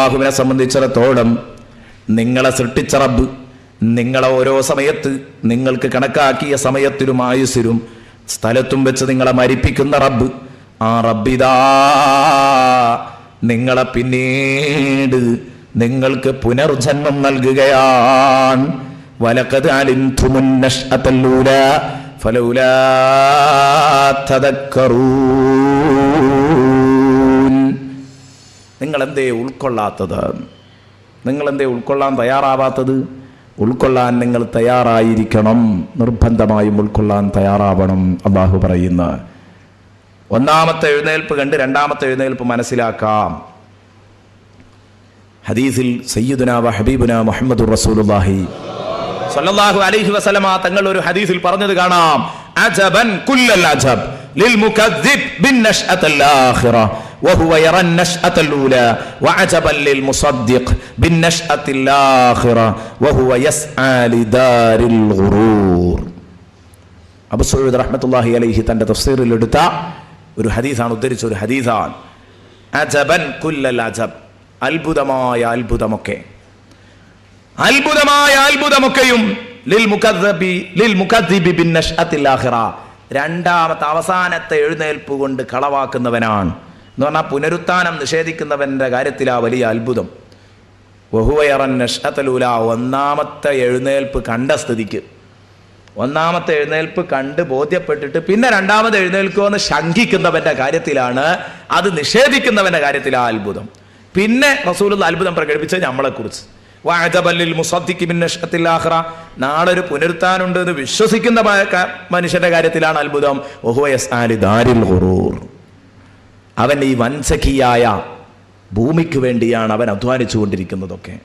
അള്ളാഹുവിനെ സംബന്ധിച്ചിടത്തോളം നിങ്ങളെ സൃഷ്ടിച്ച റബ്ബ്, നിങ്ങളെ ഓരോ സമയത്ത് നിങ്ങൾക്ക് കണക്കാക്കിയ സമയത്തിലും ആയുസ്സിലും സ്ഥലത്തും വെച്ച് നിങ്ങളെ മരിപ്പിക്കുന്ന റബ്ബ്, ആ റബ്ബിതാ നിങ്ങളെ പിന്നീട് നിങ്ങൾക്ക് പുനർജന്മം നൽകുകയാണ്. വലഖദ് അലിംതുമുൻ നശ്അത്തൽ ഊലാ ഫലൗലാ തദക്കറൂൻ. നിങ്ങളെന്തേ ഉൾക്കൊള്ളാത്തത്? നിങ്ങളെന്തേ ഉൾക്കൊള്ളാൻ തയ്യാറാവാത്തത്? ഉൾക്കൊള്ളാൻ നിങ്ങൾ തയ്യാറായിരിക്കണം, നിർബന്ധമായും ഉൾക്കൊള്ളാൻ തയ്യാറാവണം. അല്ലാഹു പറയുന്ന ഒന്നാമത്തെ എഴുന്നേൽപ്പ് കണ്ട് രണ്ടാമത്തെ എഴുന്നേൽപ്പ് മനസ്സിലാക്കാം. ഹദീസിൽ സയ്യിദുനാ വ ഹബീബുനാ മുഹമ്മദുർ റസൂലുള്ളാഹി സ്വല്ലല്ലാഹു അലൈഹി വസല്ലമ തങ്ങൾ ഒരു ഹദീസിൽ പറഞ്ഞത് കാണാം, അജബൻ കുല്ലൽ അജബ് ലിൽ മുകദ്ദിബ് ബിൻ നശ്അത്തിൽ ആഖിറ വഹുവ യറ നശ്അത്തൽ ഊലാ വഅജബൻ ലിൽ മുസദ്ദിഖ് ബിൻ നശ്അത്തിൽ ആഖിറ വഹുവ യസ്ആ ലിദാരിൽ ഗുറൂർ. അബൂ സഈദ് റഹ്മത്തുള്ളാഹി അലൈഹി തന്റെ തഫ്സീറിൽ എടുത്ത ഒരു ഹദീസാണ്, ഉദ്ധരിച്ച ഒരു ഹദീസാണ്. അജബൻ കുല്ലൽ അജബ്, അത്ഭുതമായ അത്ഭുതമൊക്കെയും ലിൽ മുകദ്ദിബി ബിൻ നശ്അത്തിൽ ആഖിറ, രണ്ടാമത്തെ അവസാനത്തെ എഴുന്നേൽപ്പ് കൊണ്ട് കളവാക്കുന്നവനാണ് എന്ന് പറഞ്ഞാൽ പുനരുത്ഥാനം നിഷേധിക്കുന്നവന്റെ കാര്യത്തിലാ വലിയ അത്ഭുതം. വഹുവ യറ നശ്അത്തൽ ഊലാ, ഒന്നാമത്തെ എഴുന്നേൽപ്പ് കണ്ട സ്ഥിതിക്ക്, ഒന്നാമത്തെ എഴുന്നേൽപ്പ് കണ്ട് ബോധ്യപ്പെട്ടിട്ട് പിന്നെ രണ്ടാമത് എഴുന്നേൽക്കുമെന്ന് ശങ്കിക്കുന്നവന്റെ കാര്യത്തിലാണ്, അത് നിഷേധിക്കുന്നവന്റെ കാര്യത്തിലാ അത്ഭുതം. പിന്നെ റസൂലുള്ള അത്ഭുതം പ്രകടിപ്പിച്ചത് നമ്മളെക്കുറിച്ച്, വഅജബല്ലിൽ മുസദ്ദിഖി ബിൻ നശ്അത്തിൽ ആഖിറ, നാളെ ഒരു പുനരുത്ഥാനുണ്ട് എന്ന് വിശ്വസിക്കുന്ന മനുഷ്യന്റെ കാര്യത്തിലാണ് അത്ഭുതം. വഹുവ യസ്ആ ലിദാരിൽ ഗുറൂർ, അവൻ ഈ വഞ്ചകിയായ ഭൂമിക്ക് വേണ്ടിയാണ് അവൻ അധ്വാനിച്ചുകൊണ്ടിരിക്കുന്നതൊക്കെ.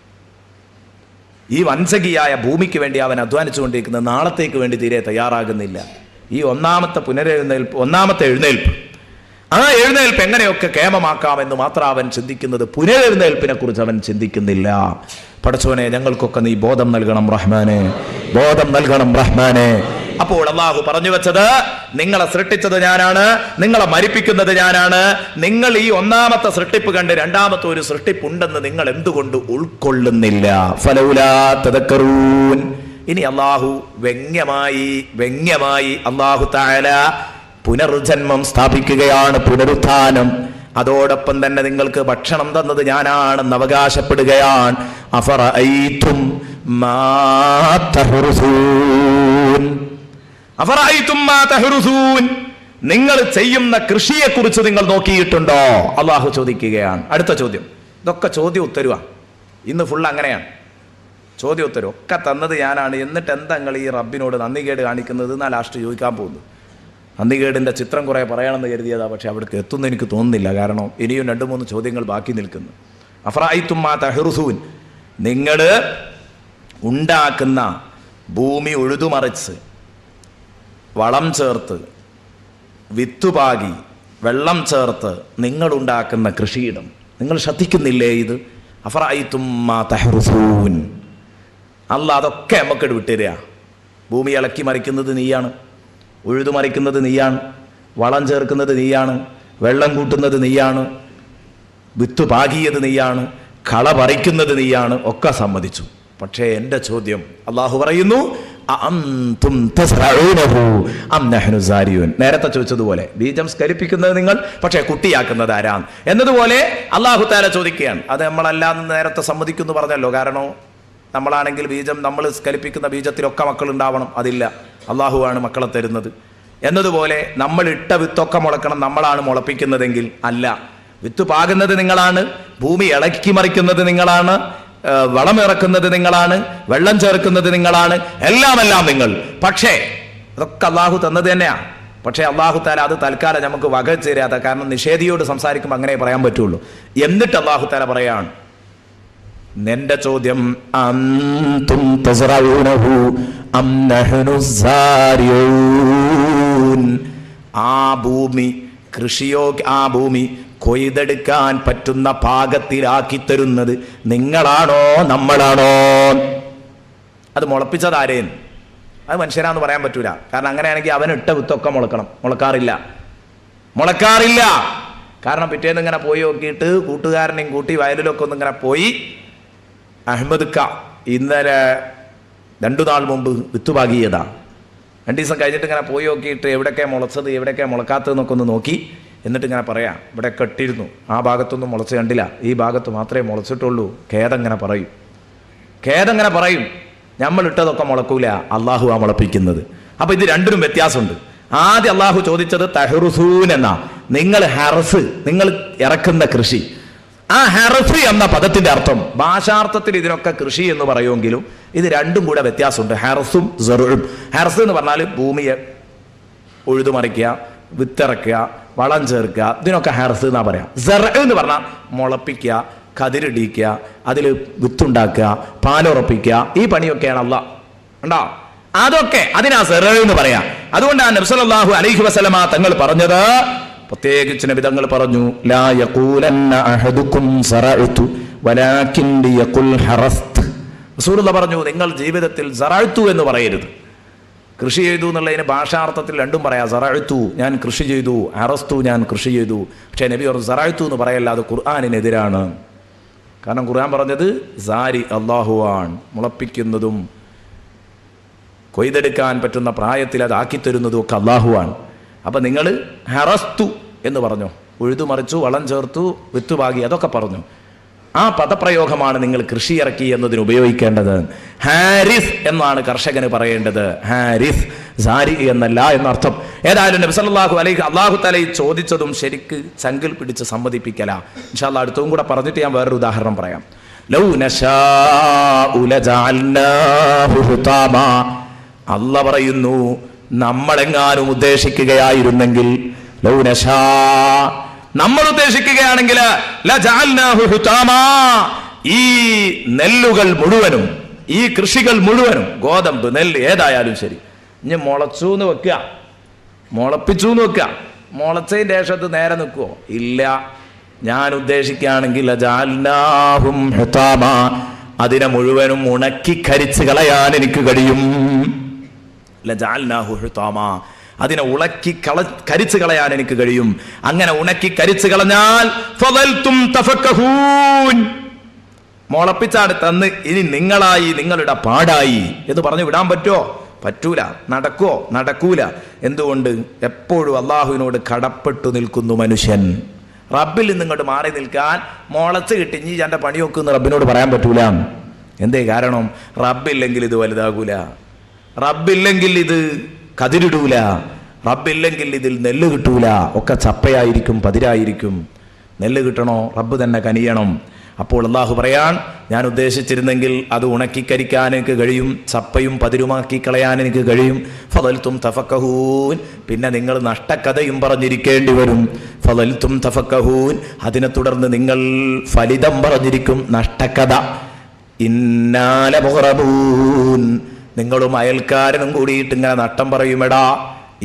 ഈ വഞ്ചകിയായ ഭൂമിക്ക് വേണ്ടി അവൻ അധ്വാനിച്ചുകൊണ്ടിരിക്കുന്നത്, നാളത്തേക്ക് വേണ്ടി തീരെ തയ്യാറാകുന്നില്ല. ഈ ഒന്നാമത്തെ എഴുന്നേൽപ്പ്, ആ എഴുന്നേൽപ്പ് എങ്ങനെയൊക്കെ കേമമാക്കാമെന്ന് മാത്രം അവൻ ചിന്തിക്കുന്നത്, പുനരെഴുന്നേൽപ്പിനെ കുറിച്ച് അവൻ ചിന്തിക്കുന്നില്ല. പടച്ചോനെ, ഞങ്ങൾക്കൊക്കെ നീ ബോധം നൽകണം റഹ്മാനെ, ബോധം നൽകണം റഹ്മാനെ. അപ്പോൾ അല്ലാഹു പറഞ്ഞു വെച്ചത്, നിങ്ങളെ സൃഷ്ടിച്ചത് ഞാനാണ്, നിങ്ങളെ മരിപ്പിക്കുന്നത് ഞാനാണ്. നിങ്ങൾ ഈ ഒന്നാമത്തെ സൃഷ്ടിപ്പ് കണ്ട് രണ്ടാമത്തെ ഒരു സൃഷ്ടിപ്പുണ്ടെന്ന് നിങ്ങൾ എന്തുകൊണ്ട് ഉൾക്കൊള്ളുന്നില്ല? ഫലൗലാ തദക്കറൂൻ. ഇനി അല്ലാഹു വ്യംഗ്യമായി അല്ലാഹു തആല പുനർജന്മം സ്ഥാപിക്കുകയാണ്, പുനരുത്ഥാനം. അതോടൊപ്പം തന്നെ നിങ്ങൾക്ക് ഭക്ഷണം തന്നത് ഞാനാണെന്ന് അവകാശപ്പെടുകയാണ്. അഫറഅയ്തും മാ തഹ്റുസൂൻ, അഫറഅയ്തും മാ തഹ്റുസൂൻ, നിങ്ങൾ ചെയ്യുന്ന കൃഷിയെ കുറിച്ച് നിങ്ങൾ നോക്കിയിട്ടുണ്ടോ? അള്ളാഹു ചോദിക്കുകയാണ്. അടുത്ത ചോദ്യം, ഇതൊക്കെ ചോദ്യം ഉത്തരവാ. ഇന്ന് ഫുൾ അങ്ങനെയാണ്, ചോദ്യം ഉത്തരവ് ഒക്കെ തന്നത് ഞാനാണ്. എന്നിട്ട് എന്താ നിങ്ങൾ ഈ റബ്ബിനോട് നന്ദികേട് കാണിക്കുന്നത് എന്നാ ലാസ്റ്റ് ചോദിക്കാൻ പോകുന്നു. നന്ദികേടിൻ്റെ ചിത്രം കുറേ പറയണമെന്ന് കരുതിയതാ, പക്ഷെ അവിടേക്ക് എത്തുന്ന എനിക്ക് തോന്നുന്നില്ല. കാരണം ഇനിയും 2-3 ചോദ്യങ്ങൾ ബാക്കി നിൽക്കുന്നു. അഫറഅയ്തും മാ തഹ്റുസൂൻ, നിങ്ങൾ ഉണ്ടാക്കുന്ന ഭൂമി ഉഴുതുമറിച്ച് വളം ചേർത്ത് വിത്തുപാകി വെള്ളം ചേർത്ത് നിങ്ങളുണ്ടാക്കുന്ന കൃഷിയിടം നിങ്ങൾ ശ്രദ്ധിക്കുന്നില്ലേ? ഇത് അഫറഅയ്തും മാ തഹ്റുസൂൻ. അല്ലാഹ് അതൊക്കെ നമുക്കിട്ട് വിട്ടുതരിക. ഭൂമി ഇളക്കി മറിക്കുന്നത് നീയാണ്, ഉഴുതുമറിക്കുന്നത് നീയാണ്, വളം ചേർക്കുന്നത് നീയാണ്, വെള്ളം കൂട്ടുന്നത് നീയാണ്, വിത്ത് പാകിയത് നീയാണ്, കള പറിക്കുന്നത് നീയാണ്, ഒക്കെ സമ്മതിച്ചു. പക്ഷേ എൻ്റെ ചോദ്യം, അല്ലാഹു പറയുന്നു, അഅൻതും തസ്റഊനഹു അം നഹ്നു സാരിയൂൻ. നേരത്തെ ചോദിച്ചതുപോലെ ബീജം സ്കലിപ്പിക്കുന്നത് നിങ്ങൾ, പക്ഷേ കുട്ടിയാക്കുന്നത് ആരാണ് എന്നതുപോലെ അല്ലാഹു തആല ചോദിക്കുകയാണ്. അത് നമ്മളല്ലാന്ന് നേരത്തെ സമ്മതിക്കുന്നു പറഞ്ഞല്ലോ. കാരണം നമ്മളാണെങ്കിൽ നമ്മൾ സ്കലിപ്പിക്കുന്ന ബീജത്തിലൊക്കെ മക്കളുണ്ടാവണം, അതില്ല, അള്ളാഹുവാണ് മക്കളെ തരുന്നത്. എന്നതുപോലെ നമ്മൾ ഇട്ട വിത്തൊക്കെ മുളക്കണം, നമ്മളാണ് മുളപ്പിക്കുന്നതെങ്കിൽ അല്ല. വിത്ത് പാകുന്നത് നിങ്ങളാണ്, ഭൂമി ഇളക്കി മറിക്കുന്നത് നിങ്ങളാണ്, വളമിറക്കുന്നത് നിങ്ങളാണ്, വെള്ളം ചേർക്കുന്നത് നിങ്ങളാണ്, എല്ലാം നിങ്ങൾ. പക്ഷേ അതൊക്കെ അള്ളാഹു തന്നത് തന്നെയാണ്. പക്ഷേ അള്ളാഹു തആല അത് തൽക്കാലം നമുക്ക് വക ചേരാത്ത, കാരണം നിഷേധിയോട് സംസാരിക്കുമ്പോൾ അങ്ങനെ പറയാൻ പറ്റുള്ളൂ. എന്നിട്ട് അള്ളാഹു തആല പറയാണ്, നിന്റെ ചോദ്യം, അൻതും തസ്റഊനഹു അം നഹ്നു സാരിഊൻ, ആ ഭൂമി കൊയ്തെടുക്കാൻ പറ്റുന്ന പാകത്തിലാക്കി തരുന്നത് നിങ്ങളാണോ നമ്മളാണോ? അത് മുളപ്പിച്ചതാരേൻ? അത് മനുഷ്യരാന്ന് പറയാൻ പറ്റൂല. കാരണം അങ്ങനെയാണെങ്കിൽ അവൻ ഇട്ട വിത്തൊക്കെ മുളക്കണം. മുളക്കാറില്ല. കാരണം പിറ്റേന്ന് ഇങ്ങനെ പോയി നോക്കിയിട്ട് കൂട്ടുകാരനെയും കൂട്ടി വയലിലൊക്കെ ഒന്നിങ്ങനെ പോയി, അഹമ്മദ് ക ഇന്നലെ 2 നാൾ മുമ്പ് വിത്തുപാകിയതാ. 2 ദിവസം കഴിഞ്ഞിട്ട് ഇങ്ങനെ പോയി നോക്കിയിട്ട് എവിടെയൊക്കെ മുളച്ചത് എവിടെയൊക്കെ മുളക്കാത്തതെന്നൊക്കെ ഒന്ന് നോക്കി, എന്നിട്ട് ഇങ്ങനെ പറയാം, ഇവിടെ കെട്ടിരുന്നു, ആ ഭാഗത്തൊന്നും മുളച്ച് കണ്ടില്ല, ഈ ഭാഗത്ത് മാത്രമേ മുളച്ചിട്ടുള്ളൂ. ഖേദങ്ങനെ പറയും, നമ്മളിട്ടതൊക്കെ മുളക്കൂല, അള്ളാഹു ആ മുളപ്പിക്കുന്നത്. അപ്പൊ ഇത് രണ്ടിനും വ്യത്യാസമുണ്ട്. ആദ്യം അള്ളാഹു ചോദിച്ചത് തഹ്റുസൂൻ എന്നാ, നിങ്ങൾ ഹർസ്, നിങ്ങൾ ഇറക്കുന്ന കൃഷി. ആ ഹർസ് എന്ന പദത്തിന്റെ അർത്ഥം ഭാഷാർത്ഥത്തിൽ ഇതിനൊക്കെ കൃഷി എന്ന് പറയുമെങ്കിലും ഇത് രണ്ടും കൂടെ വ്യത്യാസമുണ്ട്. ഹർസും സറുഉം. ഹർസ് എന്ന് പറഞ്ഞാൽ ഭൂമിയെ ഉഴുതുമറിക്കുക, വിത്തിറക്കുക, വളം ചേർക്കുക, ഇതിനൊക്കെ ഹർസ് എന്നാ പറയാം. സറ എന്ന് പറഞ്ഞാൽ മുളപ്പിക്കുക, കതിരിടിക്കുക, അതിൽ വിത്തുണ്ടാക്കുക, പാലുറപ്പിക്കുക, ഈ പണിയൊക്കെയാണ് അള്ളാഹ് ഉണ്ടോ, അതൊക്കെ അതിനാ സറ എന്ന് പറയാം. അതുകൊണ്ടാണ് നബി സല്ലല്ലാഹു അലൈഹി വസല്ലമ തങ്ങൾ പറഞ്ഞത്, പ്രത്യേകിച്ച് നബി തങ്ങൾ പറഞ്ഞു, ലാ യഖൂലന്ന അഹദുക്കും സറഅതു വലാകിൻ ലിയഖുൽ ഹറസ്ത്. റസൂലുള്ളാഹി പറഞ്ഞു, നിങ്ങൾ ജീവിതത്തിൽ സറഅതു എന്ന് പറയരുത്. കൃഷി ചെയ്തു എന്നുള്ളതിന് ഭാഷാർത്ഥത്തിൽ രണ്ടും പറയാം. സറഅതു ഞാൻ കൃഷി ചെയ്തു, ഹറസ്തു ഞാൻ കൃഷി ചെയ്തു. പക്ഷേ നബി പറഞ്ഞു സറഅതു എന്ന് പറയല്ല, അത് ഖുർആനിനെതിരാണ്. കാരണം ഖുർആൻ പറഞ്ഞത് സാരി അല്ലാഹുവാൻ, മുളപ്പിക്കുന്നതും കൊയ്തെടുക്കാൻ പറ്റുന്ന പ്രായത്തിൽ അത് ആക്കിത്തരുന്നതും ഒക്കെ അല്ലാഹുവാൻ. അപ്പം നിങ്ങൾ ഹറസ്തു എന്ന് പറഞ്ഞു, ഉഴുതുമറിച്ചു, വളം ചേർത്തു, വിത്തുപാകി, അതൊക്കെ പറഞ്ഞു. ആ പദപ്രയോഗമാണ് നിങ്ങൾ കൃഷി ഇറക്കി എന്നതിന് ഉപയോഗിക്കേണ്ടത്. ഹാരിസ് എന്നാണ് കർഷകന് പറയേണ്ടത്, ഹാരിസ്, സാരി എന്നല്ല എന്നർത്ഥം. ഏതായാലും നബി സല്ലല്ലാഹു അലൈഹി അല്ലാഹു തആല ചോദിച്ചതും ശരിക്ക് ചങ്കിൽ പിടിച്ച് സമ്മതിപ്പിക്കല. ഇൻഷാ അല്ലാഹ് അടുത്തും കൂടെ പറഞ്ഞിട്ട് ഞാൻ വേറൊരു ഉദാഹരണം പറയാം. ലൗ നശാഉ ലജഅൽനാഹു ഹുതാമാ. അല്ലാഹ് പറയുന്നു, നമ്മളെങ്ങാനും ഉദ്ദേശിക്കുകയായിരുന്നെങ്കിൽ, ലൗ നശാ, നമ്മൾ ഉദ്ദേശിക്കുകയാണെങ്കിൽ, ലജഅൽനാഹു ഹുതാമാ, ഈ നെല്ലുകൾ മുഴുവനും, ഈ കൃഷികൾ മുഴുവനും, ഗോതമ്പ്, നെല്ല് ഏതായാലും ശരി, ഇനി മുളച്ചു എന്ന് വെക്കുക, മുളപ്പിച്ചു എന്ന് വെക്കുക, മുളച്ചതിൻ്റെ ശേഷത്ത് നേരെ നിൽക്കുവോ? ഇല്ല. ഞാൻ ഉദ്ദേശിക്കുകയാണെങ്കിൽ ലജഅൽനാഹും ഹുതാമാ, അതിനെ മുഴുവനും ഉണക്കി കരിച്ച് കളയാൻ എനിക്ക് കഴിയും. ലജഅൽനാഹു ഹുതാമാ, അതിനെ കരിച്ചു കളയാൻ എനിക്ക് കഴിയും. അങ്ങനെ ഉണക്കി കരിച്ചു കളഞ്ഞാൽ ഫളൽതും തഫക്കഹൂൻ, മുളപ്പിച്ചാണ് തന്ന് ഇനി നിങ്ങളായി, നിങ്ങളുടെ പാടായി എന്ന് പറഞ്ഞു വിടാൻ പറ്റുമോ? പറ്റൂല. നടക്കുവോ? നടക്കൂല. എന്തുകൊണ്ട്? എപ്പോഴും അള്ളാഹുവിനോട് കടപ്പെട്ടു നിൽക്കുന്നു മനുഷ്യൻ. റബ്ബിൽ നിന്നിങ്ങോട്ട് മാറി നിൽക്കാൻ, മുളച്ച് കിട്ടി ഇനി എൻ്റെ പണി നോക്കുന്ന് റബ്ബിനോട് പറയാൻ പറ്റൂല. എന്തേ കാരണം? റബ്ബില്ലെങ്കിൽ ഇത് വലുതാകൂല, റബ്ബില്ലെങ്കിൽ ഇത് കതിരിടൂല, റബ്ബില്ലെങ്കിൽ ഇതിൽ നെല്ല് കിട്ടൂല, ഒക്കെ ചപ്പയായിരിക്കും, പതിരായിരിക്കും. നെല്ല് കിട്ടണോ? റബ്ബ് തന്നെ കനിയണം. അപ്പോൾ അള്ളാഹു പറയാൻ, ഞാൻ ഉദ്ദേശിച്ചിരുന്നെങ്കിൽ അത് ഉണക്കിക്കരിക്കാൻ എനിക്ക് കഴിയും, ചപ്പയും പതിരുമാക്കി കളയാൻ എനിക്ക് കഴിയും. ഫളൽതും തഫക്കഹൂൻ, പിന്നെ നിങ്ങൾ നഷ്ടക്കഥയും പറഞ്ഞിരിക്കേണ്ടി വരും. ഫളൽതും തഫക്കഹൂൻ, അതിനെ തുടർന്ന് നിങ്ങൾ ഫലിതം പറഞ്ഞിരിക്കും, നഷ്ടക്കഥ. ഇന്നാ ലമുഗ്റമൂൻ, നിങ്ങളും അയൽക്കാരനും കൂടിയിട്ട് ഇങ്ങനെ നട്ടം പറയുമെടാ,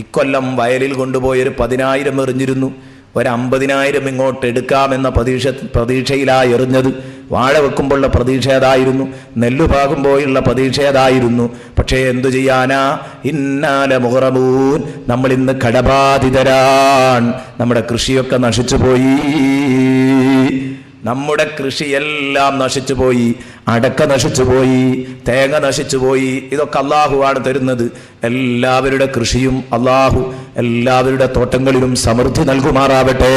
ഇക്കൊല്ലം വയലിൽ കൊണ്ടുപോയൊരു 10,000 എറിഞ്ഞിരുന്നു, ഒരു 50,000 ഇങ്ങോട്ട് എടുക്കാമെന്ന പ്രതീക്ഷയിലായി എറിഞ്ഞത്. വാഴ വെക്കുമ്പോഴുള്ള പ്രതീക്ഷ ഏതായിരുന്നു, നെല്ലു പാകുമ്പോഴുള്ള പ്രതീക്ഷ ഏതായിരുന്നു. പക്ഷേ എന്തു ചെയ്യാനാ? ഇന്നാ ലമുഗ്റമൂൻ, നമ്മൾ ഇന്ന് കടബാധിതരാൻ. നമ്മുടെ കൃഷിയൊക്കെ നശിച്ചുപോയി, നമ്മുടെ കൃഷിയെല്ലാം നശിച്ചുപോയി, അടക്ക നശിച്ചുപോയി, തേങ്ങ നശിച്ചുപോയി. ഇതൊക്കെ അള്ളാഹുവാണ് തരുന്നത്. എല്ലാവരുടെ കൃഷിയും അള്ളാഹു എല്ലാവരുടെ തോട്ടങ്ങളിലും സമൃദ്ധി നൽകുമാറാവട്ടെ.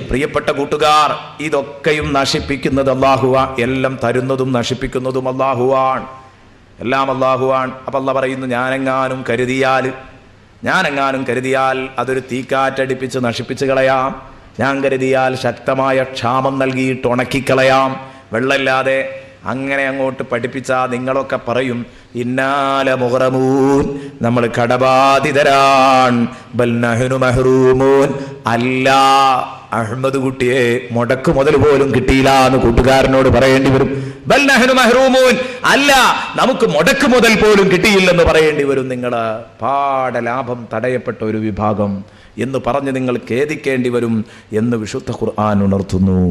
പ്രിയപ്പെട്ട കൂട്ടുകാർ, ഇതൊക്കെയും നശിപ്പിക്കുന്നത് അള്ളാഹുവാ, എല്ലാം തരുന്നതും നശിപ്പിക്കുന്നതും അള്ളാഹുവാൻ, എല്ലാം അള്ളാഹുവാൻ. അപ്പം അള്ളാഹ് പറയുന്നു, ഞാനെങ്ങാനും കരുതിയാൽ അതൊരു തീക്കാറ്റടിപ്പിച്ച് നശിപ്പിച്ച് കളയാം. ഞാൻ കരുതിയാൽ ശക്തമായ ക്ഷാമം നൽകിയിട്ട് ഉണക്കിക്കളയാം, വെള്ളമില്ലാതെ. അങ്ങനെ അങ്ങോട്ട് പഠിപ്പിച്ചാൽ നിങ്ങളൊക്കെ പറയും, ഇന്നാല മുഗ്റമൂൻ, നമ്മൾ കടബാധിതരാൻ. ബൽ നഹ്നു മഹ്റൂമൂൻ, അല്ല അഹ്മദ് കുട്ടിയെ മുടക്ക് മുതൽ പോലും കിട്ടിയില്ല എന്ന് കൂട്ടുകാരനോട് പറയേണ്ടി വരും. ബൽ നഹ്നു മഹ്റൂമൂൻ, അല്ല നമുക്ക് മുടക്ക് മുതൽ പോലും കിട്ടിയില്ലെന്ന് പറയേണ്ടി വരും. നിങ്ങള് പാഠലാഭം തടയപ്പെട്ട ഒരു വിഭാഗം എന്ന് പറഞ്ഞ് നിങ്ങൾ ഖേദിക്കേണ്ടി വരും എന്ന് വിശുദ്ധ ഖുർആൻ ഉണർത്തുന്നു.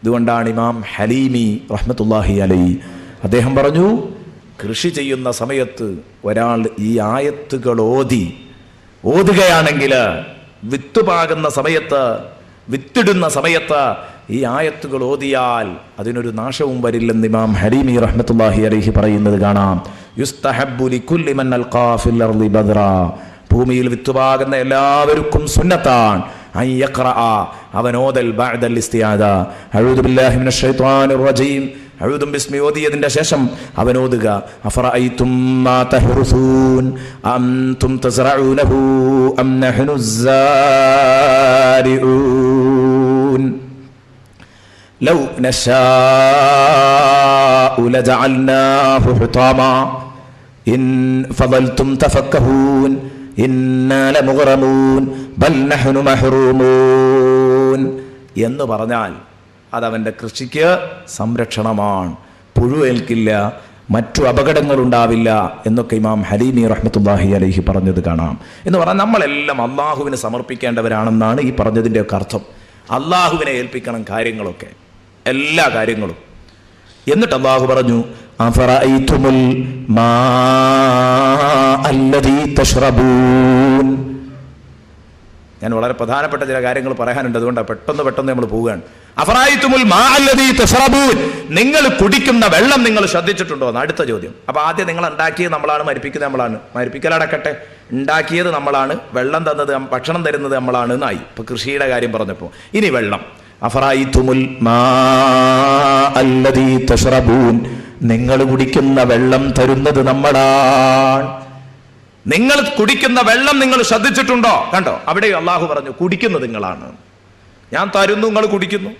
ഇതുകൊണ്ടാണ് ഇമാം ഹലീമി റഹ്മത്തുള്ളാഹി അലൈഹി അദ്ദേഹം പറഞ്ഞു, കൃഷി ചെയ്യുന്ന സമയത്ത് ഒരാൾ ഈ ആയത്തുകൾ ഓതുകയാണെങ്കിൽ വിത്തുപാകുന്ന സമയത്ത്, വിത്തിടുന്ന സമയത്ത് ഈ ആയത്തുകൾ ഓതിയാൽ അതിനൊരു നാശവും വരില്ലെന്ന് ഇമാം ഹരീമി റഹ്മത്തുള്ളാഹി അലൈഹി പറയുന്നത് കാണാം. യുസ്തഹബ്ബു ലികുല്ലി മൻ അൽഖാ ഫിൽ അർളി ബദ്റാ, ഭൂമിയിൽ വിത്തുപാകുന്ന എല്ലാവർക്കും സുന്നത്താണ് അൻ യഖറഅ, അവൻ ഓതൽ ബഅദൽ ഇസ്തിആദ അഊദു ബില്ലാഹി മിനശ് ശൈത്വാനിർ റജീം, അഊദു ബിസ്മി ഓതിയതിന്റെ ശേഷം അവൻ ഓതുക അഫറഅയ്തും മാ തഹ്റുസൂൻ അൻതും തസ്റഊനഹു അം നഹ്നുസ് സാരിഊൻ ലൗ നശാഉ ലജഅൽനാഹു ഹുതാമാ ഇൻ ഫളൽതും തഫക്കഹൂൻ ഇന്നാ ലമുഗ്റമൂൻ ബൽ നഹ്നു മഹ്റൂമൂൻ എന്ന് പറഞ്ഞാൽ അതവൻ്റെ കൃഷിക്ക് സംരക്ഷണമാണ്, പുഴുവേൽക്കില്ല, മറ്റു അപകടങ്ങളുണ്ടാവില്ല എന്നൊക്കെ ഇമാം ഹലീമി റഹ്മത്തുള്ളാഹി അലൈഹി പറഞ്ഞത് കാണാം. എന്ന് പറഞ്ഞാൽ നമ്മളെല്ലാം അള്ളാഹുവിന് സമർപ്പിക്കേണ്ടവരാണെന്നാണ് ഈ പറഞ്ഞതിൻ്റെയൊക്കെ അർത്ഥം. അള്ളാഹുവിനെ ഏൽപ്പിക്കണം കാര്യങ്ങളൊക്കെ, എല്ലാ കാര്യങ്ങളും. എന്നിട്ട് അള്ളാഹു പറഞ്ഞു അഫറഅയ്തുമുൽ മാ അല്ലദീ തശ്റബൂൻ. ഞാൻ വളരെ പ്രധാനപ്പെട്ട ചില കാര്യങ്ങൾ പറയാനുണ്ട്, അതുകൊണ്ടാണ് പെട്ടെന്ന് നമ്മൾ പോവുകയാണ്. അഫറഅയ്തുമുൽ മാ അല്ലദീ തശ്റബൂൻ, നിങ്ങൾ കുടിക്കുന്ന വെള്ളം നിങ്ങൾ ശ്രദ്ധിച്ചിട്ടുണ്ടോ എന്ന് അടുത്ത ചോദ്യം. അപ്പൊ ആദ്യം നിങ്ങൾ ഉണ്ടാക്കിയത് നമ്മളാണ്, മരിപ്പിക്കുന്നത് നമ്മളാണ്, മരിപ്പിക്കലടക്കട്ടെ, ഉണ്ടാക്കിയത് നമ്മളാണ്, വെള്ളം തന്നത് ഭക്ഷണം തരുന്നത് നമ്മളാണ് എന്നായി. ഇപ്പൊ കൃഷിയുടെ കാര്യം പറഞ്ഞപ്പോൾ ഇനി വെള്ളം. അഫറഅയ്തുമുൽ മാ അല്ലദീ തശ്റബൂൻ, നിങ്ങൾ കുടിക്കുന്ന വെള്ളം തരുന്നത് നമ്മളാണ്. നിങ്ങൾ കുടിക്കുന്ന വെള്ളം നിങ്ങൾ ശ്രദ്ധിച്ചിട്ടുണ്ടോ? കണ്ടോ, അവിടെ അള്ളാഹു പറഞ്ഞു കുടിക്കുന്നത് നിങ്ങളാണ്. ഞാൻ തരുന്നു, നിങ്ങൾ കുടിക്കുന്നു,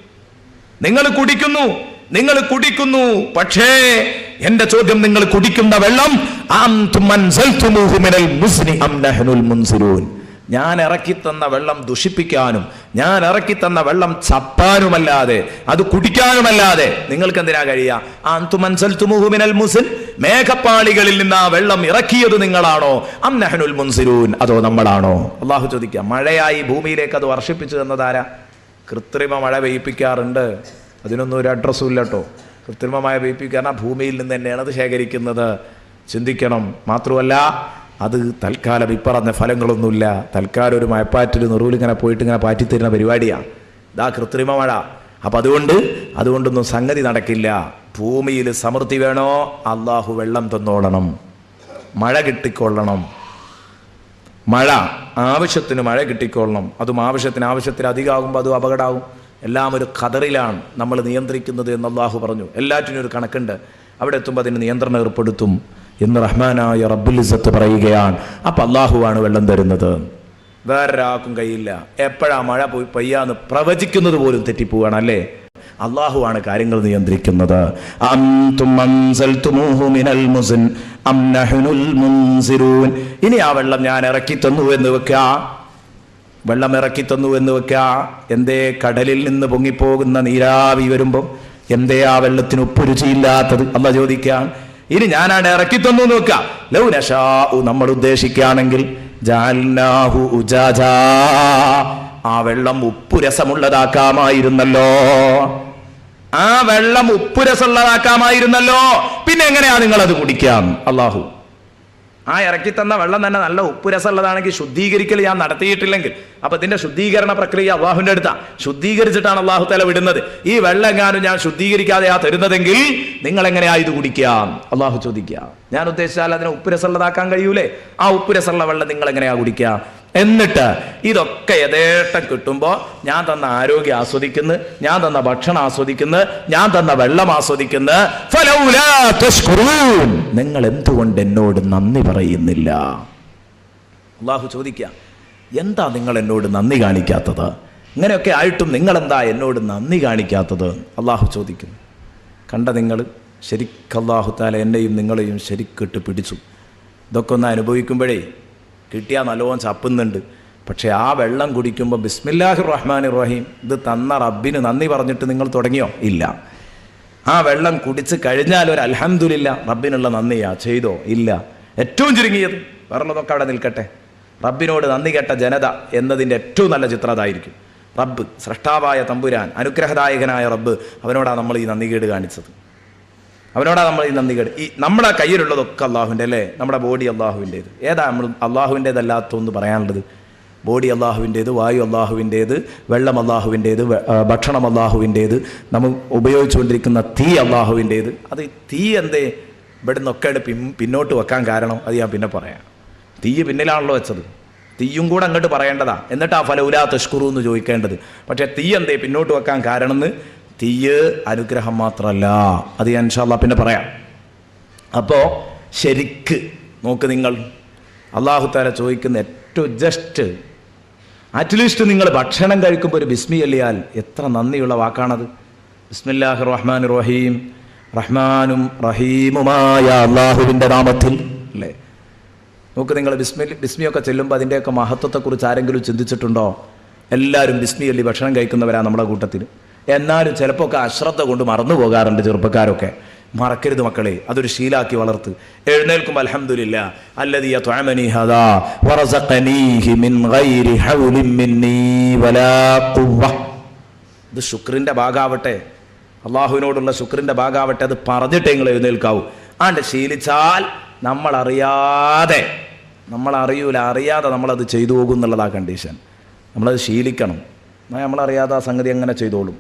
നിങ്ങൾ കുടിക്കുന്നു. പക്ഷേ എന്റെ ചോദ്യം, നിങ്ങൾ കുടിക്കുന്ന വെള്ളം അൻതും അൻസൽതുമൂഹു മിനൽ മുസ്നി അം നഹ്നുൽ മുൻസിലൂൻ, ഞാൻ ഇറക്കി തന്ന വെള്ളം ദുഷിപ്പിക്കാനും ഞാൻ ഇറക്കി തന്ന വെള്ളം ചപ്പാനുമല്ലാതെ, അത് കുടിക്കാനുമല്ലാതെ നിങ്ങൾക്ക് എന്തിനാ കഴിയുക? അൻതും അൻസൽതുമൂഹു മിനൽ മുസ്ൻ, മേഘപ്പാളികളിൽ നിന്ന് ആ വെള്ളം ഇറക്കിയത് നിങ്ങളാണോ? അം നഹ്നുൽ മുൻസിലൂൻ, അതോ നമ്മളാണോ? അള്ളാഹു ചോദിക്കുക. മഴയായി ഭൂമിയിലേക്ക് അത് വർഷിപ്പിച്ചു തന്നതാരാ? കൃത്രിമ മഴ പെയ്യിപ്പിക്കാറുണ്ട്, അതിനൊന്നും ഒരു അഡ്രസ്സും ഇല്ല കേട്ടോ. കൃത്രിമമായ പെയ്യിപ്പിക്കാൻ ഭൂമിയിൽ നിന്ന് തന്നെയാണ് അത് ശേഖരിക്കുന്നത്, ചിന്തിക്കണം. മാത്രമല്ല അത് തൽക്കാലം ഇപ്പറഞ്ഞ ഫലങ്ങളൊന്നുമില്ല, തൽക്കാലം ഒരു മഴപ്പാറ്റിൽ നെറുവിലിങ്ങനെ പോയിട്ട് ഇങ്ങനെ പാറ്റിത്തരുന്ന പരിപാടിയാണ് ഇതാ കൃത്രിമ മഴ. അപ്പം അതുകൊണ്ടൊന്നും സംഗതി നടക്കില്ല. ഭൂമിയിൽ സമൃദ്ധി വേണോ? അള്ളാഹു വെള്ളം തന്നോളണം, മഴ കിട്ടിക്കൊള്ളണം. മഴ ആവശ്യത്തിന് മഴ കിട്ടിക്കൊള്ളണം. അതും ആവശ്യത്തിന് അധികമാകുമ്പോൾ അതും അപകടമാകും. എല്ലാം ഒരു ഖദറിലാണ് നമ്മൾ നിയന്ത്രിക്കുന്നത് എന്ന് അള്ളാഹു പറഞ്ഞു. എല്ലാറ്റിനും ഒരു കണക്കുണ്ട്, അവിടെ എത്തുമ്പോൾ അതിന് നിയന്ത്രണം ഏർപ്പെടുത്തും എന്ന് റഹ്മാനായ റബ്ബുൽ ഇസ്സത്ത് പറയുകയാണ്. അപ്പം അള്ളാഹുവാണ് വെള്ളം തരുന്നത്, വേറൊരാൾക്കും കഴിയില്ല. എപ്പോഴാ മഴ പോയി പെയ്യാന്ന് പ്രവചിക്കുന്നത് പോലും തെറ്റിപ്പോവാണ് അല്ലേ? അള്ളാഹുവാണ് കാര്യങ്ങൾ നിയന്ത്രിക്കുന്നത്. ഇനി ആ വെള്ളം ഞാൻ ഇറക്കി തന്നു എന്ന് വെക്കുക, വെള്ളം ഇറക്കി തന്നു എന്ന് വെക്കുക. എന്തേ കടലിൽ നിന്ന് പൊങ്ങിപ്പോകുന്ന നീരാവി വരുമ്പോൾ എന്തേ ആ വെള്ളത്തിന് ഉപ്പുരുചിയില്ലാത്തത്? അള്ളാഹ് ചോദിക്കാൻ. ഇനി ഞാനാണ് ഇറക്കി തന്നു എന്ന് വെക്കുക. ലൗ നശാഉ, നമ്മൾ ഉദ്ദേശിക്കുകയാണെങ്കിൽ ജഅൽനാഹു ഉജാജാ, ആ വെള്ളം ഉപ്പുരസമുള്ളതാക്കാമായിരുന്നല്ലോ, ആ വെള്ളം ഉപ്പുരസമുള്ളതാക്കാമായിരുന്നല്ലോ. പിന്നെ എങ്ങനെയാ നിങ്ങളത് കുടിക്കാം? അള്ളാഹു ആ ഇറക്കി തന്ന വെള്ളം തന്നെ നല്ല ഉപ്പുരസമുള്ളതാണെങ്കിൽ ശുദ്ധീകരിക്കൽ ഞാൻ നടത്തിയിട്ടില്ലെങ്കിൽ, അപ്പൊ ഇതിന്റെ ശുദ്ധീകരണ പ്രക്രിയ അള്ളാഹുവിന്റെ അടുത്താ. ശുദ്ധീകരിച്ചിട്ടാണ് അള്ളാഹു തല വിടുന്നത്. ഈ വെള്ളം എങ്ങാനും ഞാൻ ശുദ്ധീകരിക്കാതെയാ തരുന്നതെങ്കിൽ നിങ്ങൾ എങ്ങനെയാ ഇത് കുടിക്കാം? അള്ളാഹു ചോദിക്കുക. ഞാൻ ഉദ്ദേശിച്ചാൽ അതിനെ ഉപ്പുരസമുള്ളതാക്കാൻ കഴിയൂലേ? ആ ഉപ്പുരസമുള്ള വെള്ളം നിങ്ങൾ എങ്ങനെയാ കുടിക്കുക? എന്നിട്ട് ഇതൊക്കെ യഥേഷ്ടം കിട്ടുമ്പോൾ ഞാൻ തന്ന ആരോഗ്യം ആസ്വദിക്കുന്നു, ഞാൻ തന്ന ഭക്ഷണം ആസ്വദിക്കുന്നു, ഞാൻ തന്ന വെള്ളം ആസ്വദിക്കുന്നു. ഫലൗലാ തശ്കുറൂൻ, നിങ്ങൾ എന്തുകൊണ്ട് എന്നോട് നന്ദി പറയുന്നില്ല? അള്ളാഹു ചോദിക്കുക, എന്താ നിങ്ങൾ എന്നോട് നന്ദി കാണിക്കാത്തത്? ഇങ്ങനെയൊക്കെ ആയിട്ടും നിങ്ങൾ എന്താ എന്നോട് നന്ദി കാണിക്കാത്തത്? അള്ളാഹു ചോദിക്കുന്നു. കണ്ട നിങ്ങൾ ശരിക്കും അല്ലാഹു തആല എന്നെയും നിങ്ങളെയും ശരിക്കിട്ട് പിടിച്ചു. ഇതൊക്കെ ഒന്ന് അനുഭവിക്കുമ്പോഴേ കിട്ടിയാൽ നല്ലോണം ചപ്പുന്നുണ്ട്. പക്ഷെ ആ വെള്ളം കുടിക്കുമ്പോൾ ബിസ്മില്ലാഹിർ റഹ്മാനിർ റഹീം ഇത് തന്ന റബ്ബിന് നന്ദി പറഞ്ഞിട്ട് നിങ്ങൾ തുടങ്ങിയോ? ഇല്ല. ആ വെള്ളം കുടിച്ച് കഴിഞ്ഞാൽ ഒരു അൽഹംദുലില്ലാ റബ്ബിനുള്ള നന്ദിയാ ചെയ്തോ? ഇല്ല. ഏറ്റവും ചുരുങ്ങിയത് വേറുള്ളതൊക്കെ അവിടെ നിൽക്കട്ടെ, റബ്ബിനോട് നന്ദി കേട്ട ജനത എന്നതിൻ്റെ ഏറ്റവും നല്ല ചിത്രം അതായിരിക്കും. റബ്ബ് സ്രഷ്ടാവായ തമ്പുരാൻ, അനുഗ്രഹദായകനായ റബ്ബ്, അവനോടാണ് നമ്മൾ ഈ നന്ദികേട് കാണിച്ചത്. അവനോടാണ് നമ്മൾ ഈ നന്ദികേട്. ഈ നമ്മുടെ കയ്യിലുള്ളതൊക്കെ അള്ളാഹുവിൻ്റെ അല്ലേ? നമ്മുടെ ബോഡി അള്ളാഹുവിൻ്റേത്. ഏതാ നമ്മൾ അള്ളാഹുവിൻ്റേതല്ലാത്തൊന്ന് പറയാനുള്ളത്? ബോഡി അള്ളാഹുവിൻ്റേത്, വായു അള്ളാഹുവിൻ്റേത്, വെള്ളം അള്ളാഹുവിൻ്റേത്, ഭക്ഷണം അള്ളാഹുവിൻ്റേത്, നമ്മൾ ഉപയോഗിച്ചുകൊണ്ടിരിക്കുന്ന തീ അള്ളാഹുവിൻ്റേത്. അത് തീ എന്തേ ഇവിടെ നിന്നൊക്കെയാണ് പിന്നോട്ട് വെക്കാൻ കാരണം അത് ഞാൻ പിന്നെ പറയാം. തീ പിന്നിലാണല്ലോ വെച്ചത്, തീയും കൂടെ അങ്ങോട്ട് പറയേണ്ടതാ, എന്നിട്ട് ആ ഫലൗലാ തഷ്കുറു എന്ന് ചോദിക്കേണ്ടത്. പക്ഷേ തീ എന്തേ പിന്നോട്ട് വെക്കാൻ കാരണം എന്ന്, തീയ് അനുഗ്രഹം മാത്രമല്ല, അത് ഞാൻ ഇൻഷാ അല്ലാഹ് പിന്നെ പറയാം. അപ്പോൾ ശരിക്ക് നോക്ക്, നിങ്ങൾ അല്ലാഹു തആല ചോദിക്കുന്ന ഏറ്റവും ജസ്റ്റ് അറ്റ്ലീസ്റ്റ് നിങ്ങൾ ഭക്ഷണം കഴിക്കുമ്പോൾ ഒരു ബിസ്മി ചൊല്ലിയാൽ എത്ര നന്ദിയുള്ള വാക്കാണത്. ബിസ്മില്ലാഹിർ റഹ്മാനിർ റഹീം, റഹ്മാനും റഹീമുമായ അള്ളാഹുവിൻ്റെ നാമത്തിൽ, അല്ലേ? നോക്ക് നിങ്ങൾ, ബിസ്മിയൊക്കെ ചെല്ലുമ്പോൾ അതിൻ്റെയൊക്കെ മഹത്വത്തെക്കുറിച്ച് ആരെങ്കിലും ചിന്തിച്ചിട്ടുണ്ടോ? എല്ലാവരും ബിസ്മി ചൊല്ലി ഭക്ഷണം കഴിക്കുന്നവരാണ് നമ്മുടെ കൂട്ടത്തിൽ. എന്നാലും ചിലപ്പോൾ ഒക്കെ അശ്രദ്ധ കൊണ്ട് മറന്നു പോകാറുണ്ട് ചെറുപ്പക്കാരൊക്കെ. മറക്കരുത് മക്കളെ, അതൊരു ശീലാക്കി വളർത്ത്. എഴുന്നേൽക്കും അൽഹംദുലില്ലാ അല്ലദീ യത്അമനി ഹദാ വറസഖനീഹി മിൻ ഗൈരി ഹൗലിൻ മിന്നീ വലാ ഖുവ്വ. ഇത് ശുക്രിൻ്റെ ഭാഗമാവട്ടെ, അള്ളാഹുവിനോടുള്ള ശുക്രിൻ്റെ ഭാഗമാവട്ടെ. അത് പറഞ്ഞിട്ടേ നിങ്ങൾ എഴുന്നേൽക്കാവൂ. ആണ്ട് ശീലിച്ചാൽ നമ്മളറിയാതെ, അറിയാതെ നമ്മളത് ചെയ്തു പോകും എന്നുള്ളതാ കണ്ടീഷൻ. നമ്മളത് ശീലിക്കണം. നമ്മളറിയാതെ ആ സംഗതി എങ്ങനെ ചെയ്തോളും?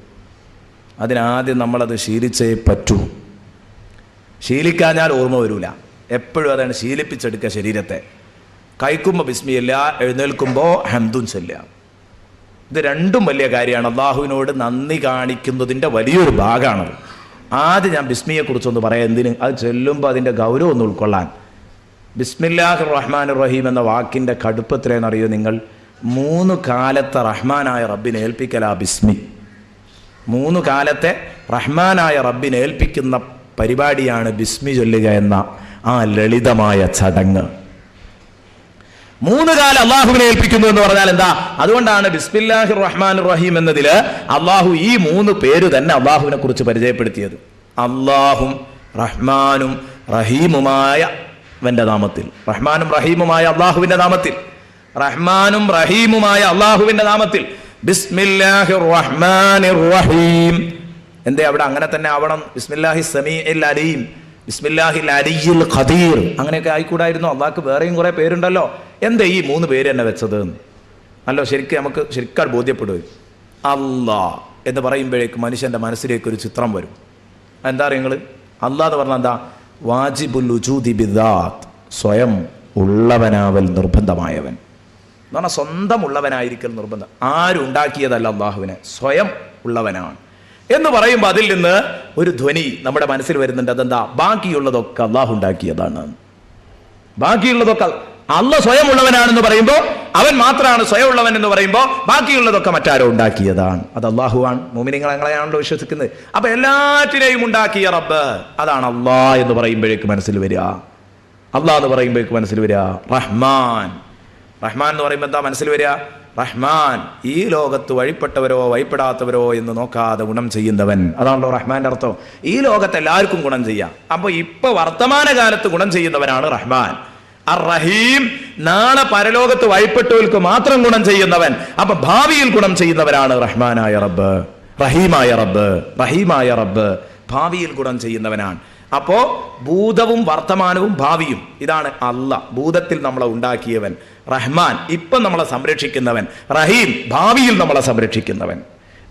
അതിനാദ്യം നമ്മളത് ശീലിച്ചേ പറ്റൂ. ശീലിക്കാഞ്ഞാൽ ഓർമ്മ വരില്ല. എപ്പോഴും അതാണ് ശീലിപ്പിച്ചെടുക്കുക ശരീരത്തെ. കഴിക്കുമ്പോൾ ബിസ്മില്ല, എഴുന്നേൽക്കുമ്പോൾ ഹംദുൻ ചൊല്ലുക. ഇത് രണ്ടും വലിയ കാര്യമാണ്. അള്ളാഹുവിനോട് നന്ദി കാണിക്കുന്നതിൻ്റെ വലിയൊരു ഭാഗമാണത്. ആദ്യം ഞാൻ ബിസ്മിയെക്കുറിച്ചൊന്ന് പറയാം. എന്തിന്? അത് ചൊല്ലുമ്പോൾ അതിൻ്റെ ഗൗരവം ഒന്ന് ഉൾക്കൊള്ളാൻ. ബിസ്മില്ലാഹിർ റഹ്മാനിർ റഹീം എന്ന വാക്കിൻ്റെ കടുപ്പത്തിലേന്നറിയോ നിങ്ങൾ? 3 കാലത്തെ റഹ്മാനായ റബ്ബിനെ ഏൽപ്പിക്കലാ ബിസ്മി. 3 കാലത്തെ റഹ്മാനായ റബ്ബിനെ ഏൽപ്പിക്കുന്ന പരിപാടിയാണ് ബിസ്മി ചൊല്ലുക എന്ന ആ ലളിതമായ ചടങ്ങ്. 3 കാലം അള്ളാഹുവിനെ ഏൽപ്പിക്കുന്നു എന്ന് പറഞ്ഞാൽ എന്താ? അതുകൊണ്ടാണ് ബിസ്മില്ലാഹിർ റഹ്മാനിർ റഹീം എന്നതിൽ അള്ളാഹു ഈ 3 പേര് തന്നെ അള്ളാഹുവിനെ കുറിച്ച് പരിചയപ്പെടുത്തിയത്. അള്ളാഹും റഹ്മാനും റഹീമുമായ അവൻ്റെ നാമത്തിൽ, റഹ്മാനും റഹീമുമായ അള്ളാഹുവിൻ്റെ നാമത്തിൽ, റഹ്മാനും റഹീമുമായ അള്ളാഹുവിൻ്റെ നാമത്തിൽ ബിസ്മില്ലാഹിർ റഹ്മാനിർ റഹീം. എന്തേ അവിടെ അങ്ങനെ തന്നെ ആവണം? ബിസ്മില്ലാഹി സമീഉൽ അലീം, ബിസ്മില്ലാഹിൽ അലിയ്യുൽ ഖദീർ, അങ്ങനെയൊക്കെ ആയിക്കൂടായിരുന്നു? അള്ളാഹ്ക്ക് വേറെയും കുറേ പേരുണ്ടല്ലോ. എന്തേ ഈ 3 പേര് തന്നെ വെച്ചത്? അല്ലോ ശരിക്കും നമുക്ക് ശരിക്കും ബോധ്യപ്പെടും. അല്ലാഹ് എന്ന് പറയുമ്പോഴേക്ക് മനുഷ്യൻ്റെ മനസ്സിലേക്ക് ഒരു ചിത്രം വരും. എന്താ അറിയ നിങ്ങൾ? അല്ലാഹ് എന്ന് പറഞ്ഞാൽ എന്താ? വാജിബുൽ വുജൂദി ബിദാത്ത്, സ്വയം ഉള്ളവനാവൽ നിർബന്ധമായവൻ എന്ന് പറഞ്ഞാൽ സ്വന്തം ഉള്ളവനായിരിക്കൽ നിർബന്ധം. ആരും ഉണ്ടാക്കിയതല്ല അള്ളാഹുവിനെ, സ്വയം ഉള്ളവനാണ് എന്ന് പറയുമ്പോൾ അതിൽ നിന്ന് ഒരു ധ്വനി നമ്മുടെ മനസ്സിൽ വരുന്നുണ്ട്. അതെന്താ? ബാക്കിയുള്ളതൊക്കെ അള്ളാഹു ഉണ്ടാക്കിയതാണ്. ബാക്കിയുള്ളതൊക്കെ അള്ളാഹ് സ്വയം ഉള്ളവനാണെന്ന് പറയുമ്പോൾ, അവൻ മാത്രമാണ് സ്വയം ഉള്ളവൻ എന്ന് പറയുമ്പോൾ, ബാക്കിയുള്ളതൊക്കെ മറ്റാരോ ഉണ്ടാക്കിയതാണ്. അത് അള്ളാഹുവാണ്. മുഅ്മിനീങ്ങൾ അങ്ങനെയാണല്ലോ വിശ്വസിക്കുന്നത്. അപ്പൊ എല്ലാറ്റിനെയും ഉണ്ടാക്കിയ റബ്ബ്, അതാണ് അള്ളാഹ് എന്ന് പറയുമ്പോഴേക്ക് മനസ്സിൽ വരിക. അള്ളാഹ് എന്ന് പറയുമ്പോഴേക്ക് മനസ്സിൽ വരിക റഹ്മാൻ. റഹ്മാൻ എന്ന് പറയുമ്പോൾ എന്താ മനസ്സിൽ വരിക? റഹ്മാൻ, ഈ ലോകത്ത് വഴിപ്പെട്ടവരോ വഴിപ്പെടാത്തവരോ എന്ന് നോക്കാതെ ഗുണം ചെയ്യുന്നവൻ. അതാണല്ലോ റഹ്മാന്റെ അർത്ഥം. ഈ ലോകത്ത് എല്ലാവർക്കും ഗുണം ചെയ്യാം. അപ്പൊ ഇപ്പൊ വർത്തമാനകാലത്ത് ഗുണം ചെയ്യുന്നവനാണ് റഹ്മാൻ. അർ റഹീം, നാളെ പരലോകത്ത് വഴിപ്പെട്ടവർക്ക് മാത്രം ഗുണം ചെയ്യുന്നവൻ. അപ്പൊ ഭാവിയിൽ ഗുണം ചെയ്യുന്നവനാണ് റഹ്മാനായ റബ്ബ്, റഹീമായ റബ്ബ്. റഹീമായ റബ്ബ് ഭാവിയിൽ ഗുണം ചെയ്യുന്നവനാണ്. അപ്പോ ഭൂതവും വർത്തമാനവും ഭാവിയും, ഇതാണ് അല്ലാഹ്. ഭൂതത്തിൽ നമ്മളെ ഉണ്ടാക്കിയവൻ. റഹ്മാൻ, ഇപ്പം നമ്മളെ സംരക്ഷിക്കുന്നവൻ. റഹീം, ഭാവിയിൽ നമ്മളെ സംരക്ഷിക്കുന്നവൻ.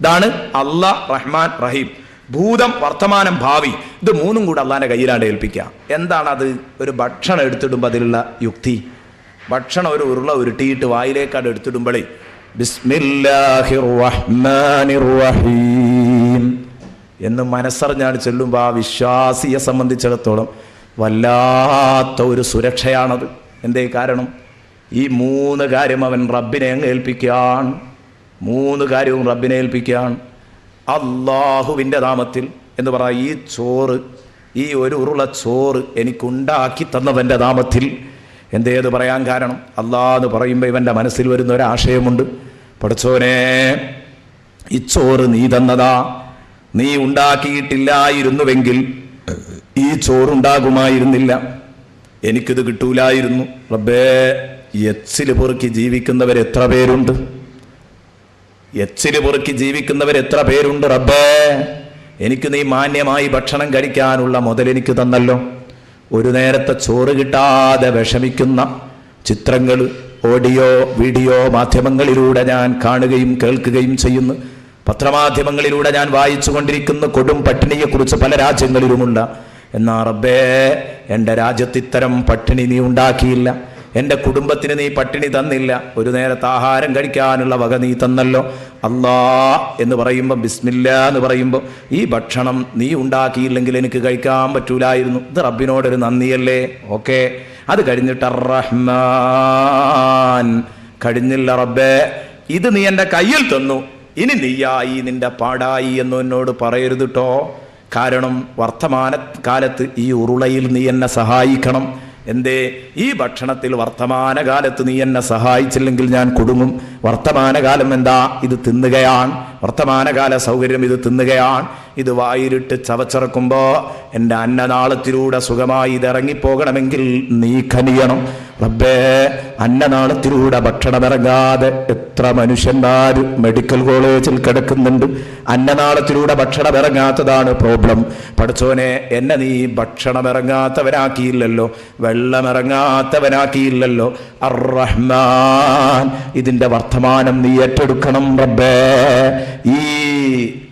ഇതാണ് അല്ലാഹ്, റഹ്മാൻ, റഹീം. ഭൂതം, വർത്തമാനം, ഭാവി, ഇത് 3ഉം കൂടെ അള്ളാഹിന്റെ കയ്യിലാണ്ട് ഏൽപ്പിക്കുക. എന്താണത്? ഒരു ഭക്ഷണം എടുത്തിടുമ്പോൾ അതിലുള്ള യുക്തി. ഭക്ഷണം ഒരു ഉരുള ഉരുട്ടിയിട്ട് വായിലേക്കാണ്ട് എടുത്തിടുമ്പോഴേ ബിസ്മില്ലാഹിർ റഹ്മാനിർ റഹീം എന്ന് മനസ്സറിഞ്ഞാണ് ചെല്ലുമ്പോൾ ആ വിശ്വാസിയെ സംബന്ധിച്ചിടത്തോളം വല്ലാത്ത ഒരു സുരക്ഷയാണത്. എന്തേ കാരണം? ഈ 3 കാര്യം അവൻ റബ്ബിനെ അങ്ങ് ഏൽപ്പിക്കാൻ. 3 കാര്യവും റബ്ബിനെ ഏൽപ്പിക്കാൻ. അള്ളാഹുവിൻ്റെ നാമത്തിൽ എന്ന് പറ. ഈ ചോറ്, ഈ ഒരു ഉരുള ചോറ് എനിക്കുണ്ടാക്കി തന്നവൻ്റെ നാമത്തിൽ. എന്തേത് പറയാൻ കാരണം? അള്ളാഹ് എന്ന് പറയുമ്പോൾ ഇവൻ്റെ മനസ്സിൽ വരുന്ന ഒരാശയമുണ്ട്. പഠിച്ചോനെ, ഈ ചോറ് നീ തന്നതാ. നീ ഉണ്ടാക്കിയിട്ടില്ലായിരുന്നുവെങ്കിൽ ഈ ചോറുണ്ടാകുമായിരുന്നില്ല, എനിക്കിത് കിട്ടൂലായിരുന്നു. റബ്ബേ, എച്ചില് പൊറുക്കി ജീവിക്കുന്നവർ എത്ര പേരുണ്ട്? എച്ചില് പൊറുക്കി ജീവിക്കുന്നവർ എത്ര പേരുണ്ട്? റബ്ബേ, എനിക്ക് നീ മാന്യമായി ഭക്ഷണം കഴിക്കാനുള്ള മുതൽ എനിക്ക് തന്നല്ലോ. ഒരു നേരത്തെ ചോറ് കിട്ടാതെ വിഷമിക്കുന്ന ചിത്രങ്ങൾ ഓഡിയോ വീഡിയോ മാധ്യമങ്ങളിലൂടെ ഞാൻ കാണുകയും കേൾക്കുകയും ചെയ്യുന്നു. പത്രമാധ്യമങ്ങളിലൂടെ ഞാൻ വായിച്ചു കൊണ്ടിരിക്കുന്ന കൊടും പട്ടിണിയെക്കുറിച്ച് പല രാജ്യങ്ങളിലുമുണ്ട്. എന്നാ റബ്ബേ, എൻ്റെ രാജ്യത്ത് ഇത്തരം പട്ടിണി നീ ഉണ്ടാക്കിയില്ല. എൻ്റെ കുടുംബത്തിന് നീ പട്ടിണി തന്നില്ല. ഒരു നേരത്തെ ആഹാരം കഴിക്കാനുള്ള വക നീ തന്നല്ലോ. അല്ലാ എന്ന് പറയുമ്പോൾ, ബിസ്മില്ലാ എന്ന് പറയുമ്പോൾ, ഈ ഭക്ഷണം നീ ഉണ്ടാക്കിയില്ലെങ്കിൽ എനിക്ക് കഴിക്കാൻ പറ്റൂലായിരുന്നു. ഇത് റബ്ബിനോടൊരു നന്ദിയല്ലേ? ഓക്കെ. അത് കഴിഞ്ഞിട്ട് അർ-റഹ്മാൻ, കഴിഞ്ഞില്ല റബ്ബേ, ഇത് നീ എൻ്റെ കയ്യിൽ തന്നു, ഇനി നീയായി നിന്റെ പാടായി എന്ന് എന്നോട് പറയരുത് ട്ടോ. കാരണം വർത്തമാന കാലത്ത് ഈ ഉരുളയിൽ നീ എന്നെ സഹായിക്കണം. എന്തേ? ഈ ഭക്ഷണത്തിൽ വർത്തമാനകാലത്ത് നീ എന്നെ സഹായിച്ചില്ലെങ്കിൽ ഞാൻ കുടുങ്ങും. വർത്തമാനകാലം എന്താ? ഇത് തിന്നുകയാണ്. വർത്തമാനകാല സൗകര്യം ഇത് തിന്നുകയാണ്. ഇത് വായിലിട്ട് ചവച്ചിറക്കുമ്പോൾ എൻ്റെ അന്നനാളത്തിലൂടെ സുഖമായി ഇതിറങ്ങിപ്പോകണമെങ്കിൽ നീ കനിയണം റബ്ബേ. അന്നനാളത്തിലൂടെ ഭക്ഷണമിറങ്ങാതെ എത്ര മനുഷ്യന്മാർ മെഡിക്കൽ കോളേജിൽ കിടക്കുന്നുണ്ട്. അന്നനാളത്തിലൂടെ ഭക്ഷണമിറങ്ങാത്തതാണ് പ്രോബ്ലം. പഠിച്ചോനെ, എന്നെ നീ ഭക്ഷണമിറങ്ങാത്തവനാക്കിയില്ലല്ലോ, വെള്ളമിറങ്ങാത്തവനാക്കിയില്ലല്ലോ. അർ-റഹ്മാൻ, ഇതിൻ്റെ വർത്തമാനം നീ ഏറ്റെടുക്കണം റബ്ബേ. ഈ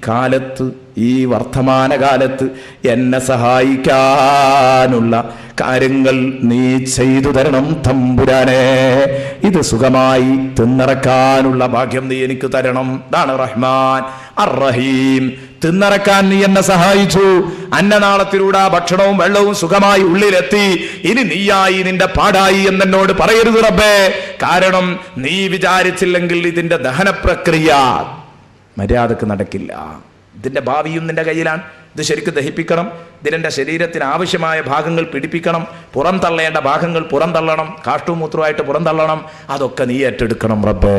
കാലത്ത്, ഈ വർത്തമാനകാലത്ത് എന്നെ സഹായിക്കാനുള്ള കാര്യങ്ങൾ നീ ചെയ്തു തരണം തമ്പുരാനെ. ഇത് സുഖമായി തിന്നിറക്കാനുള്ള ഭാഗ്യം നീ എനിക്ക് തരണം. ഇതാണ് റഹ്മാൻ. അർ-റഹീം, തിന്നിറക്കാൻ നീ എന്നെ സഹായിച്ചു. അന്നനാളത്തിലൂടെ ഭക്ഷണവും വെള്ളവും സുഖമായി ഉള്ളിലെത്തി. ഇനി നീയായി നിന്റെ പാടായി എന്നോട് പറയരുത് റബ്ബേ. കാരണം നീ വിചാരിച്ചില്ലെങ്കിൽ ഇതിന്റെ ദഹന പ്രക്രിയ മര്യാദക്ക് നടക്കില്ല. ഇതിന്റെ ഭാവിയും നിന്റെ കയ്യിലാണ്. ഇത് ശരിക്കും ദഹിപ്പിക്കണം. ഇതിനെൻ്റെ ശരീരത്തിന് ആവശ്യമായ ഭാഗങ്ങൾ പിടിപ്പിക്കണം. പുറം തള്ളേണ്ട ഭാഗങ്ങൾ പുറം തള്ളണം. കാഷ്ടവും മൂത്രമായിട്ട് പുറം തള്ളണം. അതൊക്കെ നീ ഏറ്റെടുക്കണം റബ്ബേ.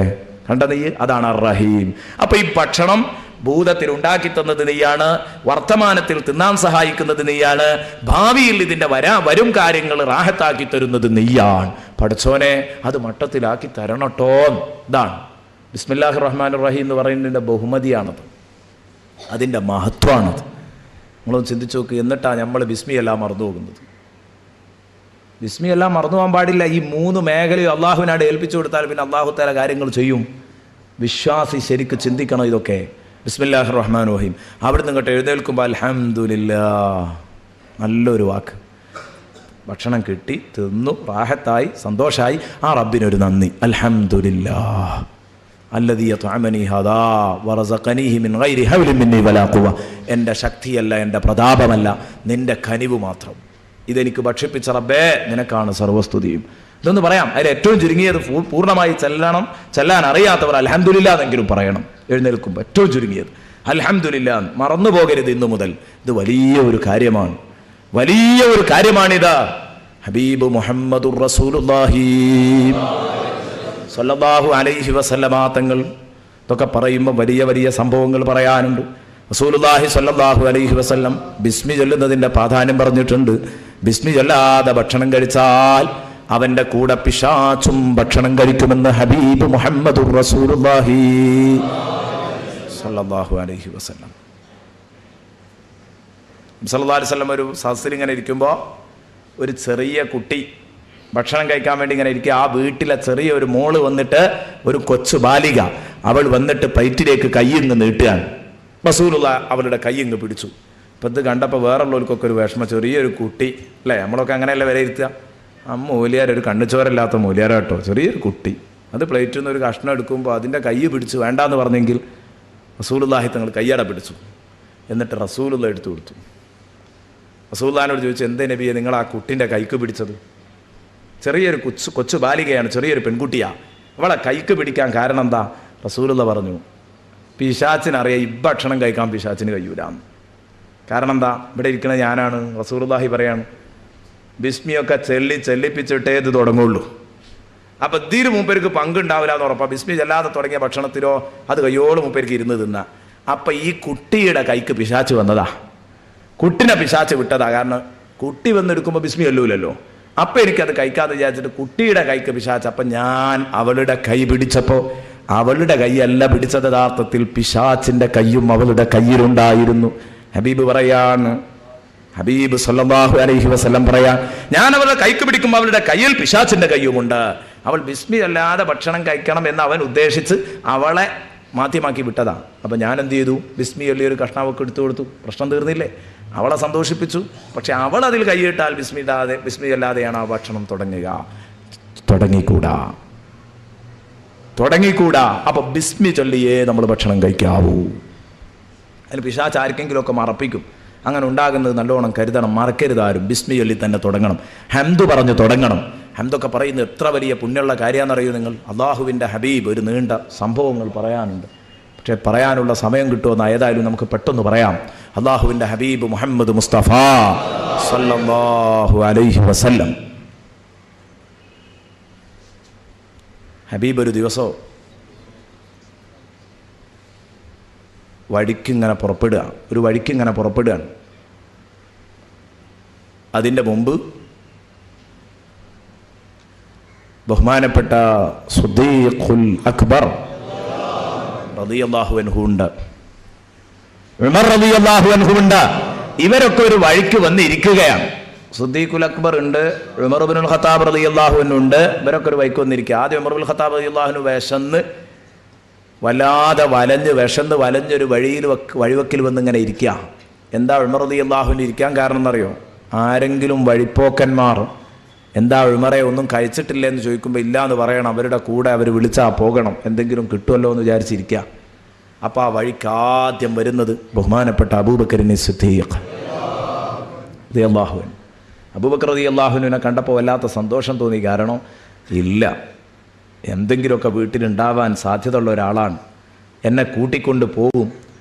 കണ്ട നീ? അതാണ് അർ-റഹീം. അപ്പൊ ഈ ഭക്ഷണം ഭൂതത്തിൽ ഉണ്ടാക്കി തന്നത് നീയാണ്. വർത്തമാനത്തിൽ തിന്നാൻ സഹായിക്കുന്നത് നീയാണ്. ഭാവിയിൽ ഇതിന്റെ വരും കാര്യങ്ങൾ റാഹത്താക്കി തരുന്നത് നീയാണ്. പഠിച്ചോനെ, അത് മട്ടത്തിലാക്കി തരണട്ടോ. ഇതാണ് ബിസ്മില്ലാഹിർ റഹ്മാനിർ റഹീം എന്ന് പറയുന്നതിൻ്റെ ബഹുമതിയാണത്, അതിൻ്റെ മഹത്വമാണത്. നമ്മളൊന്ന് ചിന്തിച്ചു നോക്ക്. എന്നിട്ടാണ് നമ്മൾ ബിസ്മിയെല്ലാം മറന്നു പോകുന്നത്. ബിസ്മിയെല്ലാം മറന്നു പോകാൻ പാടില്ല. ഈ 3 മേഖലയും അള്ളാഹുവിനാട് ഏൽപ്പിച്ചു കൊടുത്താൽ പിന്നെ അള്ളാഹു തആല കാര്യങ്ങൾ ചെയ്യും. വിശ്വാസി ശരിക്ക് ചിന്തിക്കണം ഇതൊക്കെ. ബിസ്മില്ലാഹിർ റഹ്മാനിർ റഹീം. അവിടെ നിങ്ങോട്ട് എഴുന്നേൽക്കുമ്പോൾ അൽഹംദുലില്ലാഹ്, നല്ലൊരു വാക്ക്. ഭക്ഷണം കിട്ടി, തിന്നു, റാഹത്തായി, സന്തോഷമായി, ആ റബ്ബിനൊരു നന്ദി. അൽഹംദുലില്ലാഹ് അല്ലദീ യത്അമനി ഹദാ വറസഖനീഹി മിൻ ഗൈരി ഹൗലിൻ മിന്നി വലാ ഖുവ. എൻ്റെ ശക്തിയല്ല, എൻ്റെ പ്രതാപമല്ല, നിന്റെ കനിവ് മാത്രം. ഇതെനിക്ക് ഭക്ഷിപ്പിച്ച റബ്ബേ, നിനക്കാണ് സർവസ്തുതിയും. ഇതൊന്ന് പറയാം. അതിൽ ഏറ്റവും ചുരുങ്ങിയത് പൂർണ്ണമായി ചെല്ലാൻ അറിയാത്തവർ അൽഹംദുലില്ലാഹ് എന്നെങ്കിലും പറയണം എഴുന്നേൽക്കുമ്പോൾ. ഏറ്റവും ചുരുങ്ങിയത് അൽഹംദുലില്ലാഹ് മറന്നു പോകരുത് ഇന്നു മുതൽ. ഇത് വലിയ ഒരു കാര്യമാണ്, വലിയ ഒരു കാര്യമാണിത്. ഹബീബ് മുഹമ്മദുർ റസൂലുള്ളാഹി സ്വല്ലല്ലാഹു അലൈഹി വസല്ലമ തങ്ങൾ ഇതൊക്കെ പറയുമ്പോൾ വലിയ വലിയ സംഭവങ്ങൾ പറയാനുണ്ട്. റസൂലുള്ളാഹി സ്വല്ലല്ലാഹു അലൈഹി വസല്ലം ബിസ്മി ചൊല്ലുന്നതിൻ്റെ പ്രാധാന്യം പറഞ്ഞിട്ടുണ്ട്. ബിസ്മി ചൊല്ലാതെ ഭക്ഷണം കഴിച്ചാൽ അവൻ്റെ കൂടെ പിശാചും ഭക്ഷണം കഴിക്കുമെന്ന് ഹബീബ് മുഹമ്മദുർ റസൂലുള്ളാഹി സ്വല്ലല്ലാഹു അലൈഹി വസല്ലം. സല്ലല്ലാഹു അലൈഹി വസല്ലം ഒരു സദസ്സിൽ ഇങ്ങനെ ഇരിക്കുമ്പോൾ ഒരു ചെറിയ കുട്ടി ഭക്ഷണം കഴിക്കാൻ വേണ്ടി ഇങ്ങനെ ഇരിക്കുക. ആ വീട്ടിലെ ചെറിയ ഒരു മോള് വന്നിട്ട്, ഒരു കൊച്ചു ബാലിക, അവൾ വന്നിട്ട് പ്ലേറ്റിലേക്ക് കൈയിങ്ങ് നീട്ടുകയാണ്. റസൂലുള്ള അവളുടെ കൈയിങ്ങ് പിടിച്ചു. അപ്പം ഇത് കണ്ടപ്പോൾ വേറുള്ളവർക്കൊക്കെ ഒരു വിഷമം. ചെറിയൊരു കുട്ടി അല്ലേ, നമ്മളൊക്കെ അങ്ങനെയല്ലേ വിലയിരുത്തുക. മൂലിയാർ ഒരു കണ്ണുചോരല്ലാത്ത മൂലിയാരാട്ടോ, ചെറിയൊരു കുട്ടി. അത് പ്ലേറ്റിൽ നിന്ന് ഒരു കഷ്ണം എടുക്കുമ്പോൾ അതിൻ്റെ കൈ പിടിച്ച് വേണ്ടാന്ന് പറഞ്ഞെങ്കിൽ റസൂലുള്ളാഹി തങ്ങൾ കയ്യട പിടിച്ചു. എന്നിട്ട് റസൂലുള്ള എടുത്തു കൊടുത്തു. റസൂലുള്ളാഹിനോട് ചോദിച്ചു, എന്തേ നബിയെ നിങ്ങൾ ആ കുട്ടിൻ്റെ കൈക്ക് പിടിച്ചത്? ചെറിയൊരു കൊച്ചു ബാലികയാണ്, ചെറിയൊരു പെൺകുട്ടിയാണ്. അവളെ കൈക്ക് പിടിക്കാൻ കാരണം എന്താ? റസൂലുള്ള പറഞ്ഞു, പിശാച്ചിനറിയാം ഈ ഭക്ഷണം കഴിക്കാൻ പിശാച്ചിന് കഴിയൂലാന്ന്. കാരണം എന്താ? ഇവിടെ ഇരിക്കുന്നത് ഞാനാണ്. റസൂലുള്ളാഹി പറയാണ്, ബിസ്മിയൊക്കെ ചെല്ലിപ്പിച്ചിട്ടേ ഇത് തുടങ്ങുള്ളൂ. അപ്പം ഇതിന് മൂപ്പർക്ക് പങ്കുണ്ടാവില്ല എന്ന് ഉറപ്പാണ്. ബിസ്മി ചെല്ലാതെ തുടങ്ങിയ ഭക്ഷണത്തിലോ അത് കയ്യോളം മൂപ്പർക്ക് ഇരുന്ന് തിന്ന. അപ്പം ഈ കുട്ടിയുടെ കൈക്ക് പിശാച്ച് വന്നതാ, കുട്ടിനെ പിശാച്ച് വിട്ടതാ. കാരണം കുട്ടി വന്നെടുക്കുമ്പോൾ ബിസ്മി ചൊല്ലൂലല്ലോ. അപ്പം എനിക്കത് കഴിക്കാതെ വിചാരിച്ചിട്ട് കുട്ടിയുടെ കൈക്ക് പിശാച്ച്. അപ്പം ഞാൻ അവളുടെ കൈ പിടിച്ചപ്പോൾ അവളുടെ കൈയല്ല പിടിച്ചത്, യഥാർത്ഥത്തിൽ പിശാച്ചിൻ്റെ കൈയും അവളുടെ കയ്യിലുണ്ടായിരുന്നു. ഹബീബ് പറയാണ്, ഹബീബ് സല്ലല്ലാഹു അലൈഹി വസല്ലം പറയാൻ, ഞാൻ അവളുടെ കൈക്ക് പിടിക്കുമ്പോൾ അവളുടെ കയ്യിൽ പിശാച്ചിൻ്റെ കയ്യുമുണ്ട്. അവൾ ബിസ്മി അല്ലാതെ ഭക്ഷണം കഴിക്കണം എന്ന് അവൻ ഉദ്ദേശിച്ച് അവളെ മാധ്യമാക്കി വിട്ടതാ. അപ്പം ഞാൻ എന്ത് ചെയ്തു? ബിസ്മി ഒരു കഷ്ണാവൊക്കെ എടുത്തു കൊടുത്തു. പ്രശ്നം തീർന്നില്ലേ? അവളെ സന്തോഷിപ്പിച്ചു. പക്ഷെ അവൾ അതിൽ കൈയിട്ടാൽ ബിസ്മി അല്ലാതെയാണ് ആ ഭക്ഷണം തുടങ്ങിക്കൂടാ. അപ്പൊ ബിസ്മി ചൊല്ലിയേ നമ്മൾ ഭക്ഷണം കഴിക്കാവൂ. അതിന് പിശാച് ആർക്കെങ്കിലുമൊക്കെ മറപ്പിക്കും. അങ്ങനെ ഉണ്ടാകുന്നത് നല്ലോണം കരുതണം. മറക്കരുതാരും. ബിസ്മി ചൊല്ലി തന്നെ തുടങ്ങണം. ഹംദ് പറഞ്ഞ് തുടങ്ങണം. ഹംദൊക്കെ പറയുന്നത് എത്ര വലിയ പുണ്യമുള്ള കാര്യമാണെന്നറിയൂ നിങ്ങൾ. അള്ളാഹുവിൻ്റെ ഹബീബ് ഒരു നീണ്ട സംഭവങ്ങൾ പറയാനുണ്ട്. പക്ഷെ പറയാനുള്ള സമയം കിട്ടുമെന്ന് ഏതായാലും നമുക്ക് പെട്ടെന്ന് പറയാം. അള്ളാഹുവിൻ്റെ ഹബീബ് മുഹമ്മദ് മുസ്തഫ സല്ലല്ലാഹു അലൈഹി വസല്ലം ഹബീബ് ഒരു ദിവസം ഒരു വഴിക്കിങ്ങനെ പുറപ്പെടുകയാണ്. അതിൻ്റെ മുമ്പ് ബഹുമാനപ്പെട്ട സുദ്ദീഖുൽ അക്ബർ റളിയല്ലാഹു അൻഹു ഉണ്ട്, ഉമർ റളിയല്ലാഹു അൻഹു ഉണ്ട്. ഇവരൊക്കെ ഒരു വഴിക്ക് വന്നിരിക്കുകയാണ്. സുദ്ദീഖുൽ അക്ബർ ഉണ്ട്, ഉമർ ഇബ്നുൽ ഖത്താബ് റളിയല്ലാഹു അൻഹു ഉണ്ട്. ഇവരൊക്കെ ഒരു വഴിക്ക് വന്നിരിക്കുക. ആദ്യം ഉമർ ഇബ്നുൽ ഖത്താബ് റളിയല്ലാഹു അൻഹു വല്ലാതെ വലഞ്ഞൊരു വഴിവക്കിൽ വന്ന് ഇങ്ങനെ ഇരിക്കുക. എന്താ ഉമർ റളിയല്ലാഹു അൻഹു ഇരിക്കാൻ കാരണം എന്നറിയോ? ആരെങ്കിലും വഴിപ്പോക്കന്മാർ എന്താ ഉമറെ ഒന്നും കഴിച്ചിട്ടില്ല എന്ന് ചോദിക്കുമ്പോൾ ഇല്ല എന്ന് പറയണം. അവരുടെ കൂടെ അവർ വിളിച്ചാൽ പോകണം, എന്തെങ്കിലും കിട്ടുമല്ലോ എന്ന് വിചാരിച്ചിരിക്കുക. അപ്പോൾ ആ വഴിക്ക് ആദ്യം വരുന്നത് ബഹുമാനപ്പെട്ട അബൂബക്കറിനെ സിദ്ദീഖ് റളിയല്ലാഹു അൻഹു. അബൂബക്കർ റളിയല്ലാഹു അൻഹുവിനെ കണ്ടപ്പോൾ വല്ലാത്ത സന്തോഷം തോന്നി. കാരണം ഇല്ല, എന്തെങ്കിലുമൊക്കെ വീട്ടിലുണ്ടാവാൻ സാധ്യതയുള്ള ഒരാളാണ്, എന്നെ കൂട്ടിക്കൊണ്ട് പോകും,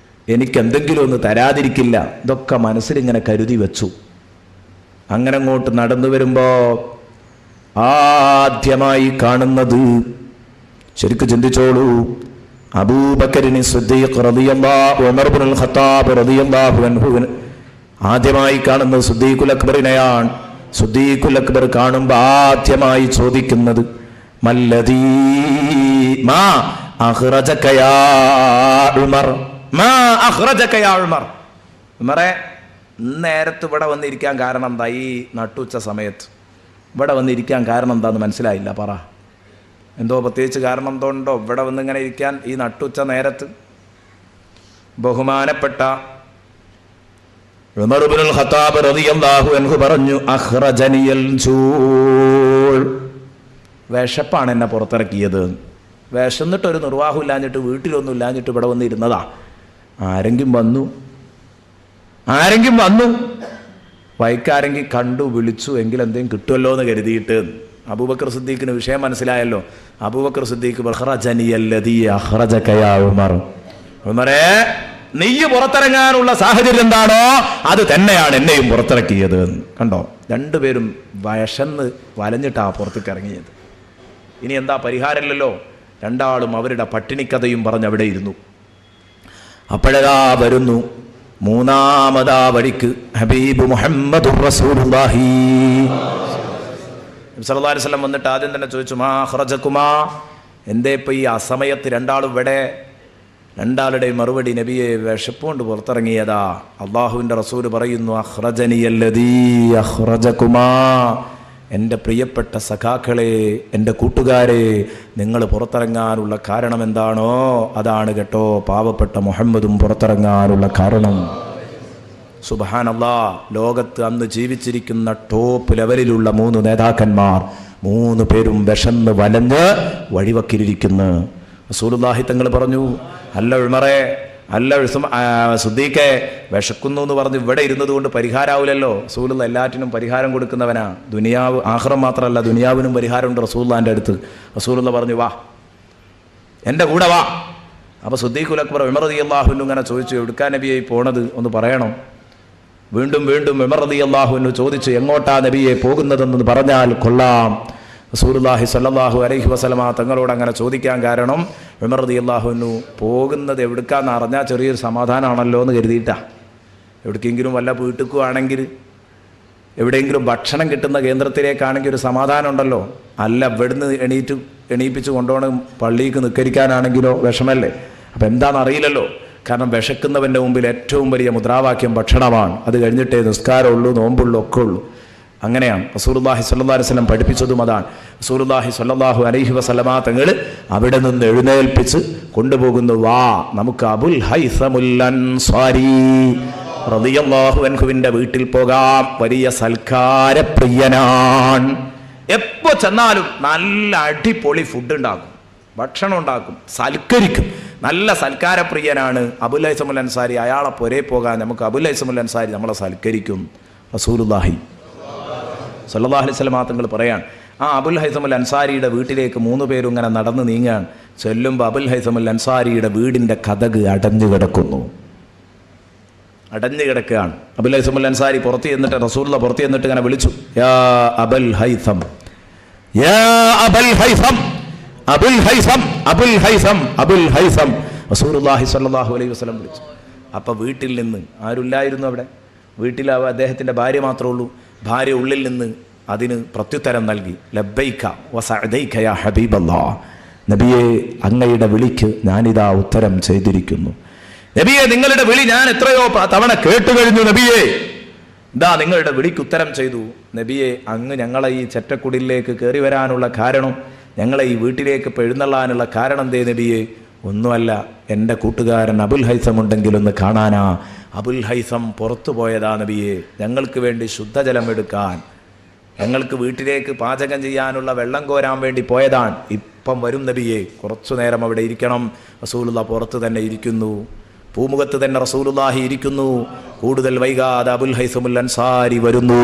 എനിക്കെന്തെങ്കിലും ഒന്ന് തരാതിരിക്കില്ല. ഇതൊക്കെ മനസ്സിലിങ്ങനെ കരുതി വെച്ചു. അങ്ങനെ അങ്ങോട്ട് നടന്നു വരുമ്പോൾ ആദ്യമായി കാണുന്നത്, ശരിക്കും ചിന്തിച്ചോളൂ, അബൂബക്കറിനെ സിദ്ദീഖ് റളിയല്ലാഹു ഉമർ ഇബ്നുൽ ഖത്താബ് റളിയല്ലാഹു അൻഹു ആദ്യമായി കാണുന്നത് സുദ്ദീഖുൽ അക്ബറിനെയാണ്. സുദ്ദീഖുൽ അക്ബർ കാണുമ്പോൾ ആദ്യമായി ചോദിക്കുന്നത് മല്ലദീ മാ അഖ്റജക യാ ഉമർ, മാ അഖ്റജക യാ ഉമർ. ഉമറെ, നേരത്ത് ഇവിടെ വന്നിരിക്കാൻ കാരണം എന്താ? ഈ നട്ടുച്ച സമയത്ത് ഇവിടെ വന്നിരിക്കാൻ കാരണം എന്താന്ന് മനസ്സിലായില്ല, പറ. എന്തോ പ്രത്യേകിച്ച് കാരണം എന്തോ ഉണ്ടോ ഇവിടെ വന്നിങ്ങനെ ഇരിക്കാൻ ഈ നട്ടുച്ച നേരത്ത്? ബഹുമാനപ്പെട്ട ഉമർ ഇബ്നുൽ ഖത്താബ് റളിയല്ലാഹു അൻഹു പറഞ്ഞു, അഖ്റജനിയൽ ജൂൾ, വിശപ്പാണ് എന്നെ പുറത്തിറക്കിയത്. വിശന്നിട്ടൊരു നിർവാഹം ഇല്ലാഞ്ഞിട്ട്, വീട്ടിലൊന്നും ഇല്ലാഞ്ഞിട്ട് ഇവിടെ വന്നിരുന്നതാ. ആരെങ്കിലും വന്നു വൈക്കാരെങ്കിൽ കണ്ടു വിളിച്ചു എങ്കിൽ എന്തെങ്കിലും കിട്ടുമല്ലോ എന്ന് കരുതിയിട്ട്. അബൂബക്കർ സിദ്ദീഖിന് വിഷയം മനസ്സിലായല്ലോ. അബൂബക്കർ സിദ്ദീഖ് അഖ്റജനിയല്ലദീ അഖ്റജക യാ ഉമർ, ഉമറേ, നീ പുറത്തിറങ്ങാനുള്ള സാഹചര്യം എന്താണോ അത് തന്നെയാണ് എന്നെയും പുറത്തിറക്കിയത്. കണ്ടോ, രണ്ടുപേരും വിശന്ന് വലഞ്ഞിട്ടാ പുറത്തേക്ക് ഇറങ്ങിയത്. ഇനി എന്താ? പരിഹാരമില്ലല്ലോ. രണ്ടാളും അവരുടെ പട്ടിണിക്കഥയും പറഞ്ഞ് അവിടെ ഇരുന്നു. അപ്പോഴതാ വരുന്നു മൂന്നാമതാ വഴിക്ക് ഹബീബ് മുഹമ്മദുർ റസൂലുള്ളാഹി സല്ലല്ലാഹു അലൈഹി വസല്ലം വന്നിട്ട് ആദ്യം തന്നെ ചോദിച്ചു, മാ ഖറജകുമാ, എന്തേ ഇപ്പം ഈ അസമയത്ത് രണ്ടാളും ഇവിടെ? രണ്ടാളുടെയും മറുപടി, നബിയെ, വിശപ്പുകൊണ്ട് പുറത്തിറങ്ങിയതാ. അള്ളാഹുവിൻ്റെ റസൂൽ പറയുന്നു, അഖ്റജനിയല്ലദീ അഖ്റജകുമാ, എൻ്റെ പ്രിയപ്പെട്ട സഖാക്കളെ, എൻ്റെ കൂട്ടുകാരെ, നിങ്ങൾ പുറത്തിറങ്ങാനുള്ള കാരണം എന്താണോ അതാണ് കേട്ടോ പാവപ്പെട്ട മുഹമ്മദും പുറത്തിറങ്ങാനുള്ള കാരണം. സുബ്ഹാനല്ലാഹ്, ലോകത്ത് അന്ന് ജീവിച്ചിരിക്കുന്ന ടോപ്പ് ലെവലിലുള്ള 3 നേതാക്കന്മാർ, 3 പേരും വിശന്ന് വലഞ്ഞ് വഴിവക്കിലിരിക്കുന്നു. റസൂലുള്ളാഹി തങ്ങൾ പറഞ്ഞു, അല്ല ഉമറേ, അല്ല സിദ്ദീഖേ, വിശക്കുന്നു എന്ന് പറഞ്ഞ് ഇവിടെ ഇരുന്നത് കൊണ്ട് പരിഹാരമാവില്ലല്ലോ. റസൂലുള്ള എല്ലാറ്റിനും പരിഹാരം കൊടുക്കുന്നവനാ. ദുനിയാവ് ആഖിറം മാത്രമല്ല, ദുനിയാവിനും പരിഹാരമുണ്ട് റസൂലുള്ളാഹിൻ്റെ അടുത്ത്. റസൂലുള്ള പറഞ്ഞു, വാ, എൻ്റെ കൂടെ വാ. അപ്പോൾ സിദ്ദീഖുൽ അക്ബർ ഉമർ റളിയല്ലാഹു അൻഹു ഇങ്ങനെ ചോദിച്ചു, എവിടുക്കാ നബിയായി പോണത് ഒന്ന് പറയണം. വീണ്ടും ഉമർ റളിയല്ലാഹു അൻഹു ചോദിച്ചു, എങ്ങോട്ടാ നബിയെ പോകുന്നതെന്ന് പറഞ്ഞാൽ കൊള്ളാം. റസൂലുള്ളാഹി സ്വല്ലല്ലാഹു അലൈഹി വസല്ലമ തങ്ങളോട് അങ്ങനെ ചോദിക്കാൻ കാരണം, ഉമർ റളിയല്ലാഹു അൻഹു പോകുന്നത് എവിടുക്കാന്ന് അറിഞ്ഞാൽ ചെറിയൊരു സമാധാനമാണല്ലോ എന്ന് കരുതിയിട്ടാ. എവിടേക്കെങ്കിലും വല്ല വീട്ടിക്കും ആണെങ്കിൽ, എവിടെയെങ്കിലും ഭക്ഷണം കിട്ടുന്ന കേന്ദ്രത്തിലേക്കാണെങ്കിൽ ഒരു സമാധാനം ഉണ്ടല്ലോ. അല്ല, ഇവിടുന്ന് എണീപ്പിച്ച് കൊണ്ടുപോകണം പള്ളിക്ക് നിസ്കരിക്കാനാണെങ്കിലോ വിഷമല്ലേ. അപ്പം എന്താണെന്നറിയില്ലല്ലോ. കാരണം വിശക്കുന്നവൻ്റെ മുമ്പിൽ ഏറ്റവും വലിയ മുദ്രാവാക്യം ഭക്ഷണമാണ്. അത് കഴിഞ്ഞിട്ടേ നിസ്കാരമുള്ളൂ, നോമ്പുള്ളൂ, ഒക്കെ ഉള്ളൂ. അങ്ങനെയാണ് റസൂലുള്ളാഹി സ്വല്ലല്ലാഹു അലൈഹി വസല്ലം പഠിപ്പിച്ചതും അതാണ്. റസൂലുള്ളാഹി സ്വല്ലല്ലാഹു അലൈഹി വസല്ലമ തങ്ങൾ അവിടെ നിന്ന് എഴുന്നേൽപ്പിച്ച് കൊണ്ടുപോകുന്നു. വാ നമുക്ക് അബുൽ ഹൈസമുൽ അൻസാരി റളിയല്ലാഹു അൻഹുവിന്റെ വീട്ടിൽ പോകാം. വലിയ സൽക്കാരപ്രിയനാണ്. എപ്പോ ചെന്നാലും നല്ല അടിപൊളി ഫുഡ് ഉണ്ടാക്കും, ഭക്ഷണം ഉണ്ടാക്കും, സൽക്കരിക്കും. നല്ല സൽക്കാരപ്രിയനാണ് അബുൽ ഹൈസമുൽ അൻസാരി. അയാളെ പുരേ പോകാൻ നമുക്ക് അബുൽ ഹൈസമുൽ അൻസാരി നമ്മളെ സൽക്കരിക്കും. റസൂലുള്ളാഹി സ്വല്ലല്ലാഹു അലൈഹി വസല്ലം തങ്ങൾ പറയാൻ, ആ അബുൽ ഹൈസമുൽ അൻസാരിയുടെ വീട്ടിലേക്ക് 3 പേരും ഇങ്ങനെ നടന്ന് നീങ്ങാൻ ചെല്ലുമ്പോൾ അബുൽ ഹൈസമുൽ അൻസാരിയുടെ വീടിൻ്റെ കതക് അടഞ്ഞു കിടക്കുന്നു. അടഞ്ഞു കിടക്കുകയാണ്. അബുൽ ഹൈസമുൽ അൻസാരി പുറത്ത് ചെന്നിട്ട് റസൂലുള്ള പുറത്ത് ചെന്നിട്ട് ഇങ്ങനെ വിളിച്ചു, യാ അബുൽ ഹൈസം, യാ അബുൽ ഹൈസം, അബുൽ ഹൈസം, അബുൽ ഹൈസം, അബുൽ ഹൈസം. റസൂലുള്ളാഹി സ്വല്ലല്ലാഹു അലൈഹി വസല്ലം വിളിച്ചു. അപ്പോൾ വീട്ടിൽ നിന്ന് ആരുമില്ലായിരുന്നു. അവിടെ വീട്ടിൽ അദ്ദേഹത്തിൻ്റെ ഭാര്യ മാത്രമേ ഉള്ളൂ. ഭാര്യ ഉള്ളിൽ നിന്ന് അതിന് പ്രത്യുത്തരം നൽകി, ലബ്ബൈക വസഅദൈക യാ ഹബീബല്ലാഹ്, നബിയെ അങ്ങയുടെ വിളിക്ക് ഞാനിതാ ഉത്തരം ചെയ്തിരിക്കുന്നു. നബിയെ നിങ്ങളുടെ വിളി ഞാൻ എത്രയോ തവണ കേട്ടു കഴിഞ്ഞു. നബിയെ ഇതാ നിങ്ങളുടെ വിളിക്ക് ഉത്തരം ചെയ്തു. നബിയെ അങ്ങ് ഞങ്ങളെ ഈ ചെറ്റക്കുടിലേക്ക് കയറി വരാനുള്ള കാരണം, ഞങ്ങളെ ഈ വീട്ടിലേക്ക് എഴുന്നള്ളാനുള്ള കാരണം എന്തേ നബിയെ? ഒന്നുമല്ല, എൻ്റെ കൂട്ടുകാരൻ അബുൽ ഹൈസം ഉണ്ടെങ്കിൽ ഒന്ന് കാണാനാ. അബുൽ ഹൈസം പുറത്തു പോയതാ നബിയെ, ഞങ്ങൾക്ക് വേണ്ടി ശുദ്ധജലം എടുക്കാൻ, ഞങ്ങൾക്ക് വീട്ടിലേക്ക് പാചകം ചെയ്യാനുള്ള വെള്ളം കോരാൻ വേണ്ടി പോയതാണ്. ഇപ്പം വരും നബിയെ, കുറച്ചു നേരം അവിടെ ഇരിക്കണം. റസൂലുള്ളാഹി പുറത്ത് തന്നെ ഇരിക്കുന്നു, പൂമുഖത്ത് തന്നെ റസൂലുള്ളാഹി ഇരിക്കുന്നു. കൂടുതൽ വൈകാതെ അബുൽ ഹൈസമുൽ അൻസാരി വരുന്നു.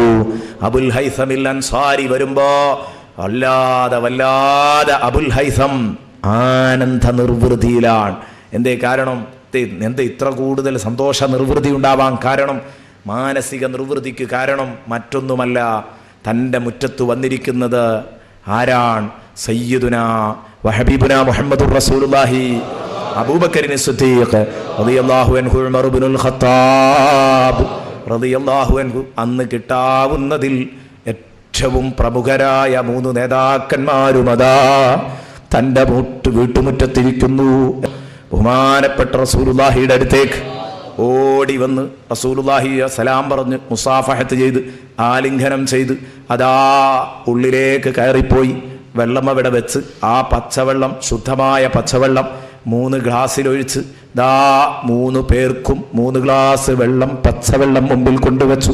അബുൽ ഹൈസമുൽ അൻസാരി വരുമ്പോ വല്ലാതെ അബുൽ ഹൈസം ആനന്ദ നിർവൃതിയിലാണ്. എന്തേ കാരണം? എന്താ ഇത്ര കൂടുതൽ സന്തോഷ നിർവൃതി ഉണ്ടാവാൻ കാരണം? മാനസിക നിർവൃതിക്ക് കാരണം മറ്റൊന്നുമല്ല, തൻ്റെ മുറ്റത്ത് വന്നിരിക്കുന്നത് ആരാണ്? സയ്യിദുനാ വഹബീബുനാ മുഹമ്മദുർ റസൂലുള്ളാഹി അബൂബക്കറിൻ സിദ്ദീഖ് റളിയല്ലാഹു അൻഹു, ഉമർ ഇബ്നുൽ ഖത്താബ് റളിയല്ലാഹു അൻഹു. അന്ന് കിട്ടാവുന്നതിൽ ഏറ്റവും പ്രമുഖരായ 3 നേതാക്കന്മാരുമതാ തൻ്റെ വീട്ടുമുറ്റത്തിരിക്കുന്നു. ബഹുമാനപ്പെട്ട റസൂലുള്ളാഹിയുടെ അടുത്തേക്ക് ഓടി വന്ന് റസൂലുള്ളാഹി സലാം പറഞ്ഞ് മുസാഫഹത്ത് ചെയ്ത് ആലിംഗനം ചെയ്ത് അതാ ഉള്ളിലേക്ക് കയറിപ്പോയി. വെള്ളം അവിടെ വെച്ച് ആ പച്ചവെള്ളം, ശുദ്ധമായ പച്ചവെള്ളം 3 ഗ്ലാസ്സിലൊഴിച്ച് ദാ 3 പേർക്കും 3 ഗ്ലാസ് വെള്ളം, പച്ചവെള്ളം മുമ്പിൽ കൊണ്ടുവച്ചു.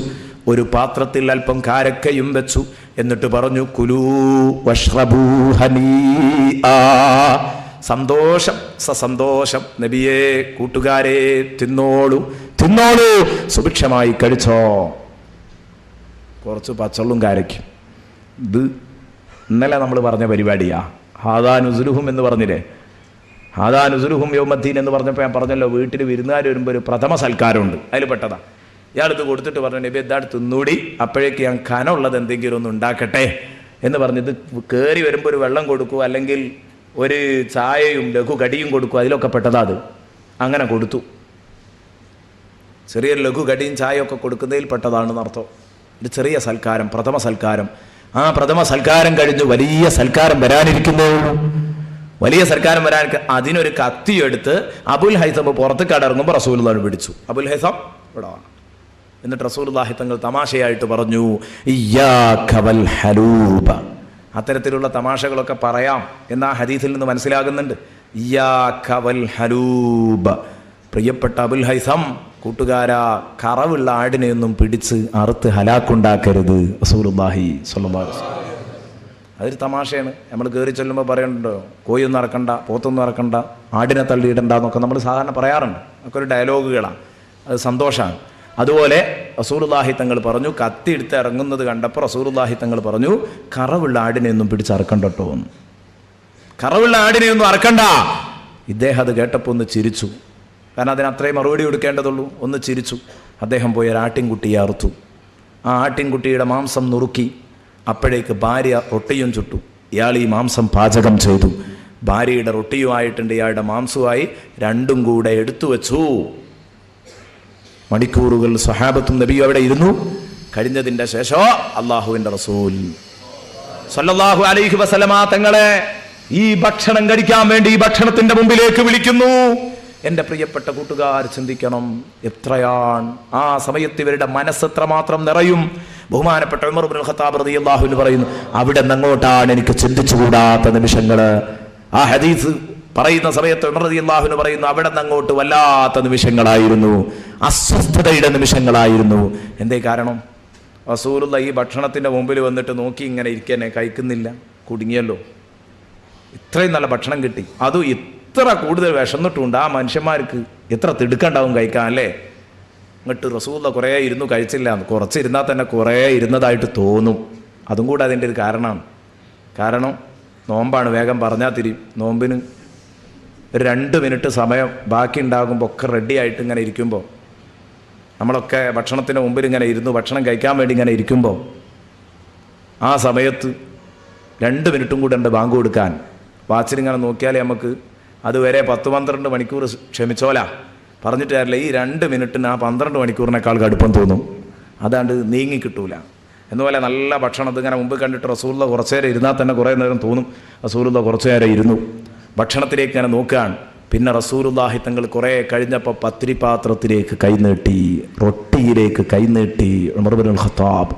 ഒരു പാത്രത്തിൽ അല്പം കാരക്കയും വെച്ചു. എന്നിട്ട് പറഞ്ഞു, കുലൂ വഷ്റബൂ ഹനീആ, സന്തോഷം സന്തോഷം നബിയേ, കൂട്ടുകാരെ തിന്നോളൂ തിന്നോളൂ, സുഭിക്ഷമായി കഴിച്ചോ. കുറച്ച് പച്ചവെള്ളം കാരക്കും. ഇത് ഇന്നലെ നമ്മൾ പറഞ്ഞ പരിപാടിയാ. ഹാദാ നുസുലുഹും എന്ന് പറഞ്ഞില്ലേ? ഹാദാ നുസുലുഹും യൗമദ്ദീൻ എന്ന് പറഞ്ഞപ്പോൾ ഞാൻ പറഞ്ഞല്ലോ, വീട്ടിൽ വിരുന്നുകാർ വരുമ്പോൾ ഒരു പ്രഥമ സൽക്കാരമുണ്ട്, അതിൽ പെട്ടതാ. ഇയാളിത് കൊടുത്തിട്ട് പറഞ്ഞു, നബി എന്താട് തിന്നൂടി, അപ്പോഴേക്ക് ഞാൻ കനമുള്ളത് എന്തെങ്കിലും ഒന്ന് ഉണ്ടാക്കട്ടെ എന്ന് പറഞ്ഞത്. കയറി വരുമ്പോൾ ഒരു വെള്ളം കൊടുക്കൂ, അല്ലെങ്കിൽ ഒരു ചായയും ലഘു കടിയും കൊടുക്കും, അതിലൊക്കെ പെട്ടതാ അത്. അങ്ങനെ കൊടുത്തു. ചെറിയൊരു ലഘു കടിയും ചായയൊക്കെ കൊടുക്കുന്നതിൽ പെട്ടതാണെന്ന് അർത്ഥം. ഒരു ചെറിയ സൽക്കാരം, പ്രഥമ സൽക്കാരം. ആ പ്രഥമ സൽക്കാരം കഴിഞ്ഞു വലിയ സൽക്കാരം വരാനിരിക്കുന്നേ ഉള്ളൂ. വലിയ സൽക്കാരം വരാൻ അതിനൊരു കത്തിയെടുത്ത് അബുൽ ഹൈസം പുറത്ത് കടറങ്ങുമ്പോൾ റസൂലുള്ളാഹി പിടിച്ചു. അബുൽ ഹൈസം ഇവിടെ വാ. എന്നിട്ട് റസൂലുള്ളാഹി തങ്ങൾ തമാശയായിട്ട് പറഞ്ഞു, ഇയ്യാക വൽ ഹലൂബ. അത്തരത്തിലുള്ള തമാശകളൊക്കെ പറയാം എന്നാ ഹദീസിൽ നിന്ന് മനസ്സിലാകുന്നുണ്ട്. ഇയ്യാക വൽ ഹലൂബ, പ്രിയപ്പെട്ട അബുൽ ഹൈസം, കൂട്ടുകാരാ, കറവുള്ള ആടിനെയൊന്നും പിടിച്ച് അറുത്ത് ഹലാക്കുണ്ടാക്കരുത്. റസൂലുള്ളാഹി സ്വല്ലല്ലാഹു അലൈഹി വസല്ലം. അതൊരു തമാശയാണ്. നമ്മൾ കയറി ചെല്ലുമ്പോൾ പറയുന്നുണ്ടോ, കോയൊന്നും ഇറക്കണ്ട, പോത്തൊന്നും ഇറക്കണ്ട, ആടിനെ തള്ളിയിടണ്ട എന്നൊക്കെ നമ്മൾ സാധാരണ പറയാറുണ്ട്. ഒക്കെ ഒരു ഡയലോഗുകളാണ്, അത് സന്തോഷമാണ്. അതുപോലെ റസൂലുള്ളാഹി തങ്ങൾ പറഞ്ഞു, കത്തി എടുത്ത് ഇറങ്ങുന്നത് കണ്ടപ്പോൾ റസൂലുള്ളാഹി തങ്ങൾ പറഞ്ഞു, കറവുള്ള ആടിനെയൊന്നും പിടിച്ചറക്കണ്ടോ എന്ന്. കറവുള്ള ആടിനെയൊന്നും അറക്കണ്ട. ഇദ്ദേഹം അത് കേട്ടപ്പോൾ ഒന്ന് ചിരിച്ചു. കാരണം അതിന് അത്രയും മറുപടി കൊടുക്കേണ്ടതുള്ളൂ. ഒന്ന് ചിരിച്ചു. അദ്ദേഹം പോയി ഒരു ആട്ടിൻകുട്ടിയെ അറുത്തു. ആ ആട്ടിൻകുട്ടിയുടെ മാംസം നുറുക്കി. അപ്പോഴേക്ക് ഭാര്യ റൊട്ടിയും ചുട്ടു. ഇയാൾ ഈ മാംസം പാചകം ചെയ്തു. ഭാര്യയുടെ റൊട്ടിയുമായിട്ടുണ്ട്, ഇയാളുടെ മാംസവുമായി, രണ്ടും കൂടെ എടുത്തു വെച്ചു. മണിക്കൂറുകൾ സ്വഹാബത്തും നബിയും അവിടെ ഇരുന്നു. കഴിഞ്ഞതിൻ്റെ ശേഷം അള്ളാഹുവിൻ്റെ റസൂൽ സ്വല്ലല്ലാഹു അലൈഹി വസല്ലമ തങ്ങളെ ഈ ഭക്ഷണം കഴിക്കാൻ വേണ്ടി ഈ ഭക്ഷണത്തിന്റെ മുമ്പിലേക്ക് വിളിക്കുന്നു. എൻ്റെ പ്രിയപ്പെട്ട കൂട്ടുകാർ ചിന്തിക്കണം, എത്രയാണ് ആ സമയത്ത് ഇവരുടെ മനസ്സെത്രമാത്രം നിറയും. ബഹുമാനപ്പെട്ട ഉമർ ഇബ്നുൽ ഖത്താബ് റളിയല്ലാഹു അൻഹു പറയുന്നു, അവിടെ നിന്നങ്ങോട്ടാണ് എനിക്ക് ചിന്തിച്ചുകൂടാത്ത നിമിഷങ്ങൾ. ആ ഹദീസ് പറയുന്ന സമയത്ത് ഉമർ റളിയല്ലാഹു അൻഹു പറയുന്നു, അവിടെ നിന്നങ്ങോട്ട് വല്ലാത്ത നിമിഷങ്ങളായിരുന്നു, അസ്വസ്ഥതയുടെ നിമിഷങ്ങളായിരുന്നു. എന്തേ കാരണം? റസൂലുള്ള ഈ ഭക്ഷണത്തിൻ്റെ മുമ്പിൽ വന്നിട്ട് നോക്കി ഇങ്ങനെ ഇരിക്കാനെ, കഴിക്കുന്നില്ല, കുടുങ്ങിയല്ലോ. ഇത്രയും നല്ല ഭക്ഷണം കിട്ടി, അതും ഇത്ര കൂടുതൽ വിശന്നിട്ടുണ്ട്. ആ മനുഷ്യന്മാർക്ക് എത്ര തിടുക്കുണ്ടാവും കഴിക്കാൻ അല്ലേ? എന്നിട്ട് റസൂലുള്ള കുറേ ഇരുന്നു കഴിച്ചില്ല, കുറച്ചിരുന്നാൽ തന്നെ കുറേ ഇരുന്നതായിട്ട് തോന്നും. അതും കൂടെ അതിൻ്റെ ഒരു കാരണമാണ്. കാരണം നോമ്പാണ്, വേഗം പറഞ്ഞാൽ തിരിയും. നോമ്പിന് ഒരു 2 മിനിറ്റ് സമയം ബാക്കി ഉണ്ടാകുമ്പോൾ ഒക്കെ റെഡി ആയിട്ട് ഇങ്ങനെ ഇരിക്കുമ്പോൾ, നമ്മളൊക്കെ ഭക്ഷണത്തിന് മുമ്പിൽ ഇങ്ങനെ ഇരുന്നു ഭക്ഷണം കഴിക്കാൻ വേണ്ടി ഇങ്ങനെ ഇരിക്കുമ്പോൾ, ആ സമയത്ത് 2 മിനിറ്റും കൂടെ ഉണ്ട് ബാങ്ക് കൊടുക്കാൻ. വാച്ചിലിങ്ങനെ നോക്കിയാലേ നമുക്ക് അതുവരെ 10-12 മണിക്കൂർ ക്ഷമിച്ചോല പറഞ്ഞിട്ട് കാര്യമില്ല. ഈ 2 മിനിറ്റിന് ആ 12 മണിക്കൂറിനേക്കാൾ കടുപ്പം തോന്നും. അതാണ്ട് നീങ്ങി കിട്ടൂല. എന്നുപോലെ നല്ല ഭക്ഷണം ഇതിങ്ങനെ മുമ്പ് കണ്ടിട്ട് റസൂലുള്ള കുറച്ചു നേരം ഇരുന്നാൽ തന്നെ കുറേ നേരം തോന്നും. റസൂലുള്ള കുറച്ചു നേരം ഇരുന്നു ഭക്ഷണത്തിലേക്ക് ഇങ്ങനെ നോക്കുകയാണ്. പിന്നെ റസൂലുള്ളാഹി തങ്ങൾ കുറേ കഴിഞ്ഞപ്പോൾ പത്തിരിപാത്രത്തിലേക്ക് കൈനീട്ടി, റൊട്ടിയിലേക്ക് കൈനീട്ടി. ഉമർ ഇബ്നുൽ ഖത്താബ്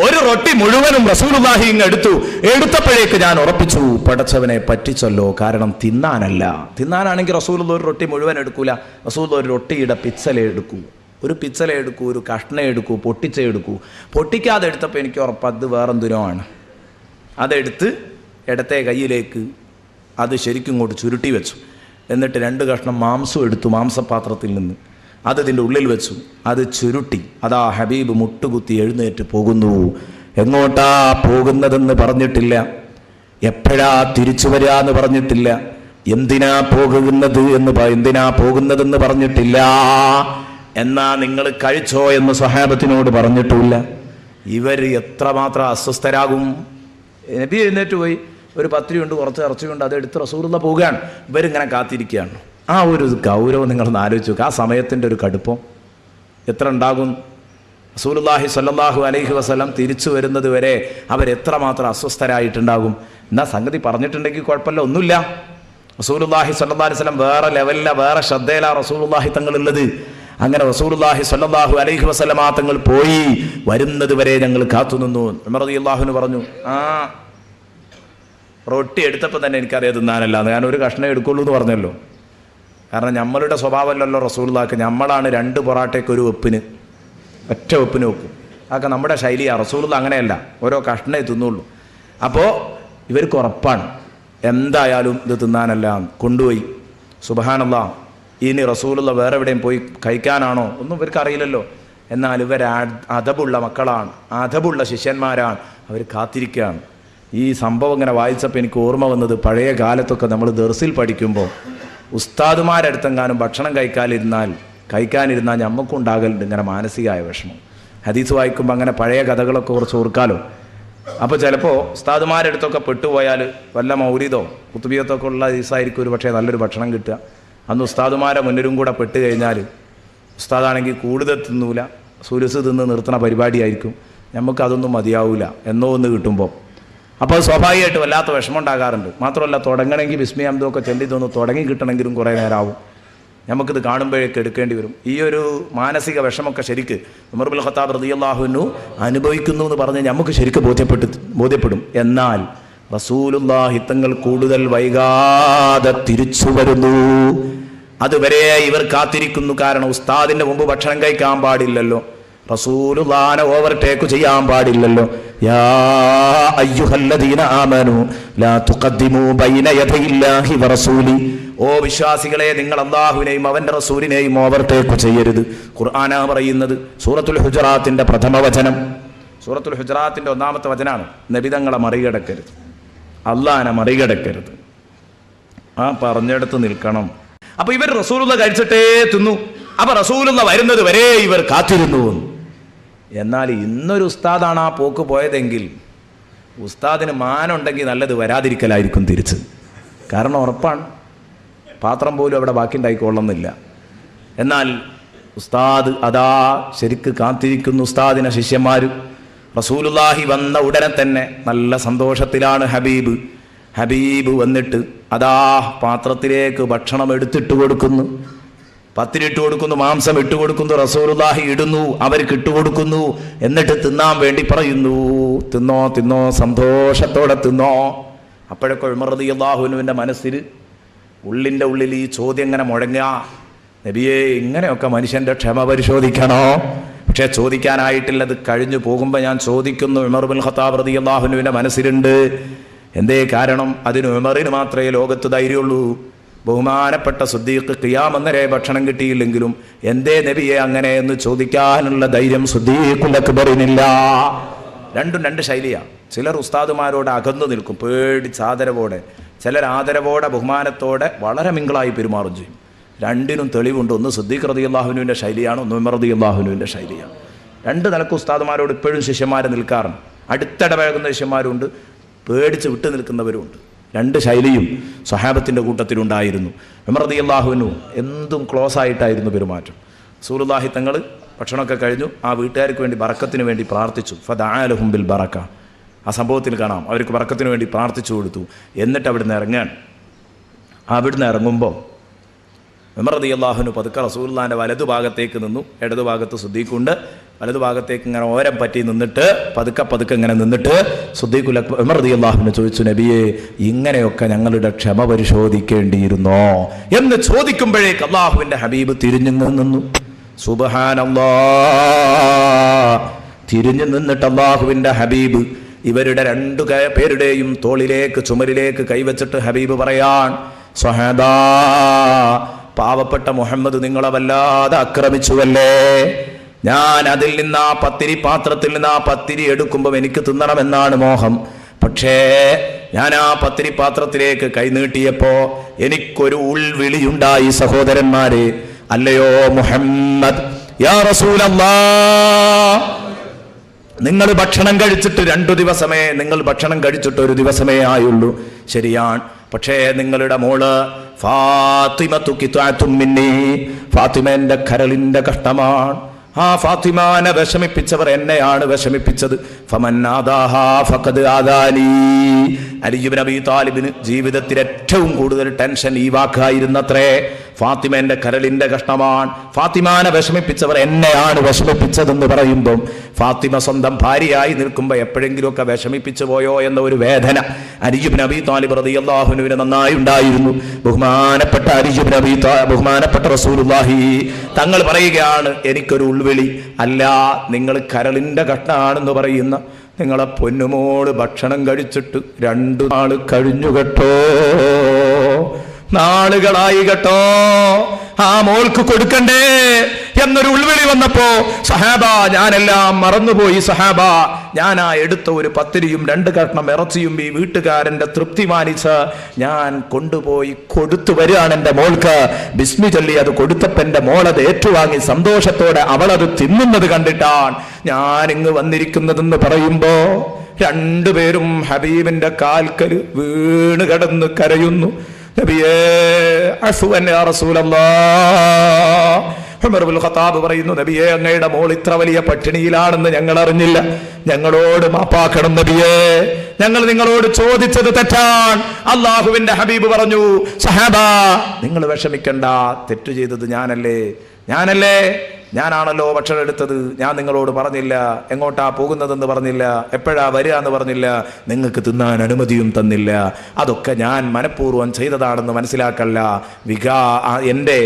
ഒരു റൊട്ടി മുഴുവനും റസൂലുള്ളാഹി ഇങ്ങ് എടുത്തപ്പോഴേക്ക് ഞാൻ ഉറപ്പിച്ചു, പടച്ചവനെ പറ്റിച്ചല്ലോ. കാരണം തിന്നാനല്ല. തിന്നാനാണെങ്കിൽ റസൂലുള്ള ഒരു റൊട്ടി മുഴുവൻ എടുക്കൂല. റസൂലുള്ള ഒരു റൊട്ടിയുടെ പിച്ചല എടുക്കൂ, ഒരു പിച്ചല എടുക്കൂ, ഒരു കഷ്ണം എടുക്കൂ, പൊട്ടിച്ച എടുക്കൂ. പൊട്ടിക്കാതെ എടുത്തപ്പോൾ എനിക്ക് ഉറപ്പ് അത് വേറെന്തിനോ ആണ്. അതെടുത്ത് ഇടത്തെ കയ്യിലേക്ക് അത് ശരിക്കും ഇങ്ങോട്ട് ചുരുട്ടി വെച്ചു. എന്നിട്ട് 2 കഷ്ണം മാംസം എടുത്തു മാംസപാത്രത്തിൽ നിന്ന്, അത് ഇതിൻ്റെ ഉള്ളിൽ വെച്ചു, അത് ചുരുട്ടി. അതാ ഹബീബ് മുട്ടുകുത്തി എഴുന്നേറ്റ് പോകുന്നു. എങ്ങോട്ടാ പോകുന്നതെന്ന് പറഞ്ഞിട്ടില്ല, എപ്പോഴാ തിരിച്ചു വരിക എന്ന് പറഞ്ഞിട്ടില്ല, എന്തിനാ പോകുന്നതെന്ന് പറഞ്ഞിട്ടില്ല. എന്നാ നിങ്ങൾ കഴിച്ചോ എന്ന് സ്വഹാബത്തിനോട് പറഞ്ഞിട്ടില്ല. ഇവർ എത്രമാത്രം അസ്വസ്ഥരാകും. നബി എഴുന്നേറ്റ് പോയി, ഒരു പത്തിരിയുണ്ട്, കുറച്ച് ഇറച്ചിയുണ്ട്, അത് എടുത്ത് റസൂലുള്ള പോവുകയാണ്. ഇവരിങ്ങനെ കാത്തിരിക്കുകയാണ്. ആ ഒരു ഗൗരവം നിങ്ങളൊന്ന് ആലോചിച്ച് നോക്കുക. ആ സമയത്തിൻ്റെ ഒരു കടുപ്പം എത്ര ഉണ്ടാകും. റസൂലുള്ളാഹി സ്വല്ലല്ലാഹു അലൈഹി വസല്ലം തിരിച്ചു വരുന്നത് വരെ അവരെത്രമാത്രം അസ്വസ്ഥരായിട്ടുണ്ടാകും. എന്നാൽ സംഗതി പറഞ്ഞിട്ടുണ്ടെങ്കിൽ കുഴപ്പമില്ല, ഒന്നുമില്ല. റസൂലുള്ളാഹി സ്വല്ലല്ലാഹു അലൈഹി വസല്ലം വേറെ ലെവലില, വേറെ ശ്രദ്ധയിലാ റസൂലുള്ളാഹി തങ്ങളുള്ളത്. അങ്ങനെ റസൂലുള്ളാഹി സ്വല്ലല്ലാഹു അലൈഹി വസല്ലം തങ്ങൾ പോയി വരുന്നത് വരെ ഞങ്ങൾ കാത്തുനിന്നു. ഉമർ റളിയല്ലാഹു അൻഹു പറഞ്ഞു, റൊട്ടി എടുത്തപ്പോൾ തന്നെ എനിക്കറിയാം തിന്നാനല്ല, ഞാൻ ഒരു കഷ്ണം എടുക്കുള്ളൂ എന്ന് പറഞ്ഞല്ലോ. കാരണം നമ്മളുടെ സ്വഭാവമല്ലല്ലോ റസൂലുള്ളാഹിക്ക്. നമ്മളാണ് 2 പൊറാട്ടയ്ക്ക് ഒരു വെപ്പിന്, ഒറ്റ വെപ്പിന് വെക്കും. അതൊക്കെ നമ്മുടെ ശൈലിയാണ്. റസൂലുള്ള അങ്ങനെയല്ല, ഓരോ കഷ്ണേ തിന്നുള്ളൂ. അപ്പോൾ ഇവർക്ക് ഉറപ്പാണ് എന്തായാലും ഇത് തിന്നാനല്ല. കൊണ്ടുപോയി. സുബ്ഹാനല്ലാഹ്, ഇനി റസൂലുള്ള വേറെ എവിടെയും പോയി കഴിക്കാനാണോ ഒന്നും ഇവർക്ക് അറിയില്ലല്ലോ. എന്നാൽ ഇവർ അദബുള്ള മക്കളാണ്, അദബുള്ള ശിഷ്യന്മാരാണ്. അവർ കാത്തിരിക്കുകയാണ്. ഈ സംഭവം ഇങ്ങനെ വായിച്ചപ്പോൾ എനിക്ക് ഓർമ്മ വന്നത്, പഴയ കാലത്തൊക്കെ നമ്മൾ ദർസിൽ പഠിക്കുമ്പോൾ ഉസ്താദുമാരടുത്തെങ്ങാനും ഭക്ഷണം കഴിക്കാനിരുന്നാൽ ഞമ്മക്കുണ്ടാകലുണ്ട് ഇങ്ങനെ മാനസികമായ വിഷമം. ഹദീസ് വായിക്കുമ്പോൾ അങ്ങനെ പഴയ കഥകളൊക്കെ കുറച്ച് ഓർക്കാലോ. അപ്പോൾ ചിലപ്പോൾ ഉസ്താദുമാരടുത്തൊക്കെ പെട്ടുപോയാൽ വല്ല മൗലിദോ കുത്തുബിയത്തൊക്കെ ഉള്ള ദിവസമായിരിക്കും ഒരു പക്ഷേ നല്ലൊരു ഭക്ഷണം കിട്ടുക. അന്ന് ഉസ്താദുമാരെ മുന്നിലും കൂടെ പെട്ട് കഴിഞ്ഞാൽ ഉസ്താദാണെങ്കിൽ കൂടുതൽ തിന്നൂല, സുലുസ് തിന്ന് നിർത്തുന്ന പരിപാടിയായിരിക്കും. നമുക്കതൊന്നും മതിയാവില്ല എന്നോ ഒന്ന് കിട്ടുമ്പോൾ. അപ്പോൾ സ്വാഭാവികമായിട്ട് വല്ലാത്ത വിഷമം ഉണ്ടാകാറുണ്ട്. മാത്രമല്ല, തുടങ്ങണമെങ്കിൽ ബിസ്മി ഹംദൊക്കെ ചൊല്ലി തോന്നുന്നു, തുടങ്ങി കിട്ടണമെങ്കിലും കുറേ നേരമാവും. നമുക്കിത് കാണുമ്പോഴേക്ക് എടുക്കേണ്ടി വരും. ഈ ഒരു മാനസിക വിഷമമൊക്കെ ശരിക്ക് ഉമർ ഇബ്നുൽ ഖത്താബ് റളിയല്ലാഹു അൻഹു അനുഭവിക്കുന്നു എന്ന് പറഞ്ഞ് നമുക്ക് ശരിക്ക് ബോധ്യപ്പെടും. എന്നാൽ റസൂലുള്ളാഹി തങ്ങൾ കൂടുതൽ വൈകാതെ തിരിച്ചു വരുന്നു. അതുവരെ ഇവർ കാത്തിരിക്കുന്നു. കാരണം ഉസ്താദിന്റെ മുമ്പ് ഭക്ഷണം കഴിക്കാൻ പാടില്ലല്ലോ, റസൂലുള്ളാഹിനെ ഓവർടേക്ക് ചെയ്യാൻ പാടില്ലല്ലോ. യാ അയ്യുഹല്ലദീന ആമനൂ ലാ തുഖദ്ദിമൂ ബൈന യദയില്ലാഹി വറസൂലി. ഓ വിശ്വാസികളെ, നിങ്ങൾ അല്ലാഹുവിനെയും അവന്റെ റസൂലിനെയും ഓവർടേക്ക് ചെയ്യരുത്. ഖുർആനാ പറയുന്നത്. സൂറത്തുൽ ഹുജറാത്തിന്റെ പ്രഥമ വചനം, സൂറത്തുൽ ഹുജറാത്തിന്റെ 1-ാമത്തെ വചനാണ്. നബിതങ്ങളെ മറികടക്കരുത്, അള്ളാഹിനെ മറികടക്കരുത്, ആ പറഞ്ഞെടുത്ത് നിൽക്കണം. അപ്പൊ ഇവർ റസൂലുള്ള കഴിച്ചിട്ടേ തിന്നു. അപ്പൊ റസൂലുള്ള വരുന്നത് വരെ ഇവർ കാത്തിരുന്നു. എന്നാൽ ഇന്നൊരു ഉസ്താദാണ് ആ പോക്ക് പോയതെങ്കിൽ ഉസ്താദിന് മാനുണ്ടെങ്കിൽ നല്ലത് വരാതിരിക്കലായിരിക്കും തിരിച്ച്. കാരണം ഉറപ്പാണ്, പാത്രം പോലും അവിടെ ബാക്കി ഉണ്ടായിക്കൊള്ളുന്നില്ല. എന്നാൽ ഉസ്താദ് അതാ ശരിക്ക് കാത്തിരിക്കുന്നു. ഉസ്താദിനെ ശിഷ്യന്മാർ. റസൂലുള്ളാഹി വന്ന ഉടനെ തന്നെ നല്ല സന്തോഷത്തിലാണ് ഹബീബ്. ഹബീബ് വന്നിട്ട് അതാ പാത്രത്തിലേക്ക് ഭക്ഷണം എടുത്തിട്ട് കൊടുക്കുന്നു, പത്തിരിട്ട് കൊടുക്കുന്നു, മാംസം ഇട്ട് കൊടുക്കുന്നു, റസൂലുള്ളാഹി ഇടുന്നു, അവർക്ക് ഇട്ട് കൊടുക്കുന്നു, എന്നിട്ട് തിന്നാൻ വേണ്ടി പറയുന്നു. തിന്നോ തിന്നോ, സന്തോഷത്തോടെ തിന്നോ. അപ്പോഴൊക്കെ ഉമർ റളിയല്ലാഹു അൻഹുവിൻ്റെ മനസ്സിൽ ഉള്ളിൻ്റെ ഉള്ളിൽ ഈ ചോദ്യം ഇങ്ങനെ മുഴങ്ങുക, നബിയേ ഇങ്ങനെയൊക്കെ മനുഷ്യൻ്റെ ക്ഷമ പരിശോധിക്കണോ? പക്ഷേ ചോദിക്കാനായിട്ടില്ലത് കഴിഞ്ഞു പോകുമ്പോൾ ഞാൻ ചോദിക്കുന്നു. ഉമർ ഇബ്നുൽ ഖത്താബ് റളിയല്ലാഹു അൻഹുവിൻ്റെ മനസ്സിലുണ്ട്. എന്തേ കാരണം? അതിന് ഉമറിന് മാത്രമേ ലോകത്ത് ധൈര്യമുള്ളൂ. ബഹുമാനപ്പെട്ട സിദ്ദീഖ് ഖിയാമന്നരെ ഭക്ഷണം കിട്ടിയില്ലെങ്കിലും എന്തേ നബിയെ അങ്ങനെ എന്ന് ചോദിക്കാനുള്ള ധൈര്യം സിദ്ദീഖുൽ അക്ബറിനില്ല. രണ്ടും രണ്ട് ശൈലിയാണ്. ചിലർ ഉസ്താദുമാരോട് അകന്നു നിൽക്കും, പേടിച്ച് ആദരവോടെ. ചിലർ ആദരവോടെ ബഹുമാനത്തോടെ വളരെ മിങ്കിളായി പെരുമാറും ചെയ്യും. രണ്ടിനും തെളിവുണ്ട്. ഒന്ന് സിദ്ദീഖ് റളിയല്ലാഹു അൻഹുവിൻ്റെ ശൈലിയാണ്, ഒന്ന് ഉമർ റളിയല്ലാഹു അൻഹുവിൻ്റെ ശൈലിയാണ്. രണ്ട് നിലക്ക് ഉസ്താദുമാരോട് ഇപ്പോഴും ശിഷ്യന്മാർ നിൽക്കാറുണ്ട്. അടുത്തിടപഴകുന്ന ശിഷ്യന്മാരുണ്ട്, പേടിച്ച് വിട്ടു നിൽക്കുന്നവരുമുണ്ട്. രണ്ട് ശൈലിയും സ്വഹാബത്തിൻ്റെ കൂട്ടത്തിലുണ്ടായിരുന്നു. ഉമർ റളിയല്ലാഹു അൻഹു എന്തും ക്ലോസ് ആയിട്ടായിരുന്നു പെരുമാറ്റം. റസൂലുള്ളാഹി തങ്ങൾ ഭക്ഷണമൊക്കെ കഴിഞ്ഞു, ആ വീട്ടുകാർക്ക് വേണ്ടി ബറക്കത്തിന് വേണ്ടി പ്രാർത്ഥിച്ചു. ഫദഅ ലഹും ബിൽ ബറക്ക. ആ സംഭവത്തിൽ കാണാം, അവർക്ക് ബറക്കത്തിന് വേണ്ടി പ്രാർത്ഥിച്ചു കൊടുത്തു. എന്നിട്ട് അവിടുന്ന് ഇറങ്ങാൻ. അവിടുന്ന് ഇറങ്ങുമ്പോൾ ഉമർ റളിയല്ലാഹു അൻഹു പതുക്കെ റസൂലുള്ളാഹിൻ്റെ വലതുഭാഗത്തേക്ക് നിന്നു. ഇടതുഭാഗത്ത് സിദ്ദീഖുണ്ട്. വലതുഭാഗത്തേക്ക് ഇങ്ങനെ ഓരം പറ്റി നിന്നിട്ട് പതുക്കെ ഇങ്ങനെ നിന്നിട്ട് സിദ്ദീഖുൽ അക്ബർ ഉമർ റളിയല്ലാഹു അൻഹു ചോദിച്ചു, നബിയെ ഇങ്ങനെയൊക്കെ ഞങ്ങളുടെ ക്ഷമ പരിശോധിക്കേണ്ടിയിരുന്നോ എന്ന് ചോദിക്കുമ്പോഴേക്ക് അള്ളാഹുവിൻ്റെ ഹബീബ് തിരിഞ്ഞു നിന്നു. സുബ്ഹാനല്ലാഹ്. തിരിഞ്ഞു നിന്നിട്ട് അള്ളാഹുവിൻ്റെ ഹബീബ് ഇവരുടെ രണ്ടു പേരുടെയും തോളിലേക്ക് ചുമരിലേക്ക് കൈവച്ചിട്ട് ഹബീബ് പറയാൻ, സ്വഹാബാ, പാവപ്പെട്ട മുഹമ്മദ് നിങ്ങളെ വല്ലാതെ ആക്രമിച്ചുവല്ലേ. ഞാൻ അതിൽ നിന്ന് ആ പത്തിരി പാത്രത്തിൽ നിന്ന് ആ പത്തിരി എടുക്കുമ്പോൾ എനിക്ക് തിന്നണമെന്നാണ് മോഹം. പക്ഷേ ഞാൻ ആ പത്തിരി പാത്രത്തിലേക്ക് കൈനീട്ടിയപ്പോ എനിക്കൊരു ഉൾവിളിയുണ്ടായി, സഹോദരന്മാരെ, അല്ലയോ മുഹമ്മദ്, യാ റസൂലല്ലാഹ്, നിങ്ങൾ ഭക്ഷണം കഴിച്ചിട്ട് 2 ദിവസമേ, നിങ്ങൾ ഭക്ഷണം കഴിച്ചിട്ട് 1 ദിവസമേ ആയുള്ളൂ. ശരിയാണ്. പക്ഷേ നിങ്ങളുടെ മോള് ഫാത്തിമത്തു ഖിത്അത്തും മിന്നി, ഫാത്തിമ എൻ്റെ കരളിൻ്റെ കഷ്ണമാണ്. ആ ഫാത്തിമാനെ വിഷമിപ്പിച്ചവർ എന്നെയാണ് വിഷമിപ്പിച്ചത്. ഫമൻ ആദാഹാ ഫഖദ് ആദാനി. അലി ഇബ്നു അബീ താലിബിന് ജീവിതത്തിൽ ഏറ്റവും കൂടുതൽ ടെൻഷൻ ഈ വാക്കായിരുന്നത്രേ. ഫാത്തിമ എൻ്റെ കരളിൻ്റെ കഷ്ണമാണ്, ഫാത്തിമാനെ വിഷമിപ്പിച്ചവർ എന്നെയാണ് വിഷമിപ്പിച്ചതെന്ന് പറയുമ്പം ഫാത്തിമ സ്വന്തം ഭാര്യയായി നിൽക്കുമ്പോൾ എപ്പോഴെങ്കിലുമൊക്കെ വിഷമിപ്പിച്ചു പോയോ എന്ന ഒരു വേദന അലി ഇബ്നു അബീ താലിബ് റളിയല്ലാഹു അൻഹുവിന് നന്നായി ഉണ്ടായിരുന്നു. ബഹുമാനപ്പെട്ട അലി ഇബ്നു അബീ താലിബ്, ബഹുമാനപ്പെട്ട റസൂലുള്ളാഹി തങ്ങൾ പറയുകയാണ്, എനിക്കൊരു ഉൾവിളി, അല്ല നിങ്ങൾ കരളിൻ്റെ കഷ്ണമാണെന്ന് പറയുന്ന നിങ്ങളെ പൊന്നുമോള് ഭക്ഷണം കഴിച്ചിട്ട് 2 നാൾ കഴിഞ്ഞു കേട്ടോ, നാളുകളായി കേട്ടോ, ആ മോൾക്ക് കൊടുക്കണ്ടേ എന്നൊരു ഉൾവിളി വന്നപ്പോ സഹാബ, ഞാനെല്ലാം മറന്നുപോയി സഹാബ. ഞാൻ ആ എടുത്ത ഒരു പത്തിരിയും 2 കഷ്ണം ഇറച്ചിയും ഈ വീട്ടുകാരന്റെ തൃപ്തി മാനിച്ച് ഞാൻ കൊണ്ടുപോയി കൊടുത്തു വരികയാണ് എൻ്റെ മോൾക്ക്. ബിസ്മി ചൊല്ലി അത് കൊടുത്തപ്പോ എൻ്റെ മോളത് ഏറ്റുവാങ്ങി സന്തോഷത്തോടെ അവളത് തിന്നുന്നത് കണ്ടിട്ടാണ് ഞാൻ ഇങ്ങ് വന്നിരിക്കുന്നതെന്ന് പറയുമ്പോ 2 പേരും ഹബീബിന്റെ കാൽക്കൽ വീണ് കിടന്ന് കരയുന്നു. നബിയേ അഫ്വൻ യാ റസൂലല്ലാഹ്. ഉമർ ഇബ്നുൽ ഖത്താബ് പറയുന്നു, നബിയേ അങ്ങയുടെ മോൾ ഇത്ര വലിയ പട്ടിണിയിലാണെന്ന് ഞങ്ങൾ അറിഞ്ഞില്ല, ഞങ്ങളോട് മാപ്പാക്കണം നബിയേ, ഞങ്ങൾ നിങ്ങളോട് ചോദിച്ചത് തെറ്റാണ്. അള്ളാഹുവിന്റെ ഹബീബ് പറഞ്ഞു, സഹാബാ നിങ്ങൾ വിഷമിക്കണ്ട, തെറ്റു ചെയ്തത് ഞാനല്ലേ, ഞാനാണല്ലോ ഭക്ഷണം എടുത്തത്. ഞാൻ നിങ്ങളോട് പറഞ്ഞില്ല, എങ്ങോട്ടാ പോകുന്നതെന്ന് പറഞ്ഞില്ല, എപ്പോഴാ വരിക എന്ന് പറഞ്ഞില്ല, നിങ്ങൾക്ക് തിന്നാൻ അനുമതിയും തന്നില്ല. അതൊക്കെ ഞാൻ മനഃപൂർവ്വം ചെയ്തതാണെന്ന് മനസ്സിലാക്കല്ല. എൻ്റെ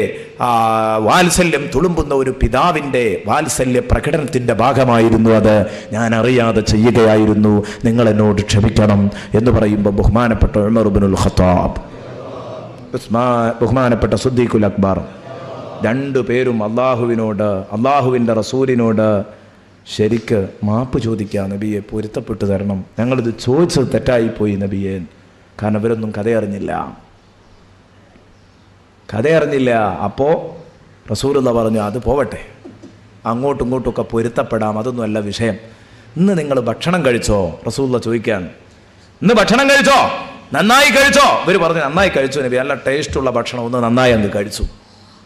വാത്സല്യം തുളുമ്പുന്ന ഒരു പിതാവിൻ്റെ വാത്സല്യ പ്രകടനത്തിൻ്റെ ഭാഗമായിരുന്നു അത്, ഞാൻ അറിയാതെ ചെയ്യുകയായിരുന്നു, നിങ്ങൾ എന്നോട് ക്ഷമിക്കണം എന്ന് പറയുമ്പോൾ ബഹുമാനപ്പെട്ട ഉമർ ഇബ്നുൽ ഖത്താബ്, ബഹുമാനപ്പെട്ട സിദ്ദീഖുൽ അക്ബർ 2 പേരും അള്ളാഹുവിനോട്, അള്ളാഹുവിൻ്റെ റസൂലിനോട് ശരിക്ക് മാപ്പ് ചോദിക്കുക, നബിയെ പൊരുത്തപ്പെട്ടു തരണം, ഞങ്ങളിത് ചോദിച്ചത് തെറ്റായിപ്പോയി നബിയെ. കാരണം ഇവരൊന്നും കഥയറിഞ്ഞില്ല. അപ്പോൾ റസൂലുള്ള പറഞ്ഞു, അത് പോവട്ടെ, അങ്ങോട്ടും ഇങ്ങോട്ടുമൊക്കെ പൊരുത്തപ്പെടാം, അതൊന്നുമല്ല വിഷയം. ഇന്ന് നിങ്ങൾ ഭക്ഷണം കഴിച്ചോ? റസൂലുള്ള ചോദിക്കാൻ, ഇന്ന് ഭക്ഷണം കഴിച്ചോ? നന്നായി കഴിച്ചോ? ഇവർ പറഞ്ഞു നന്നായി കഴിച്ചു നബി, നല്ല ടേസ്റ്റുള്ള ഭക്ഷണം, ഒന്ന് നന്നായി അങ്ങ് കഴിച്ചു.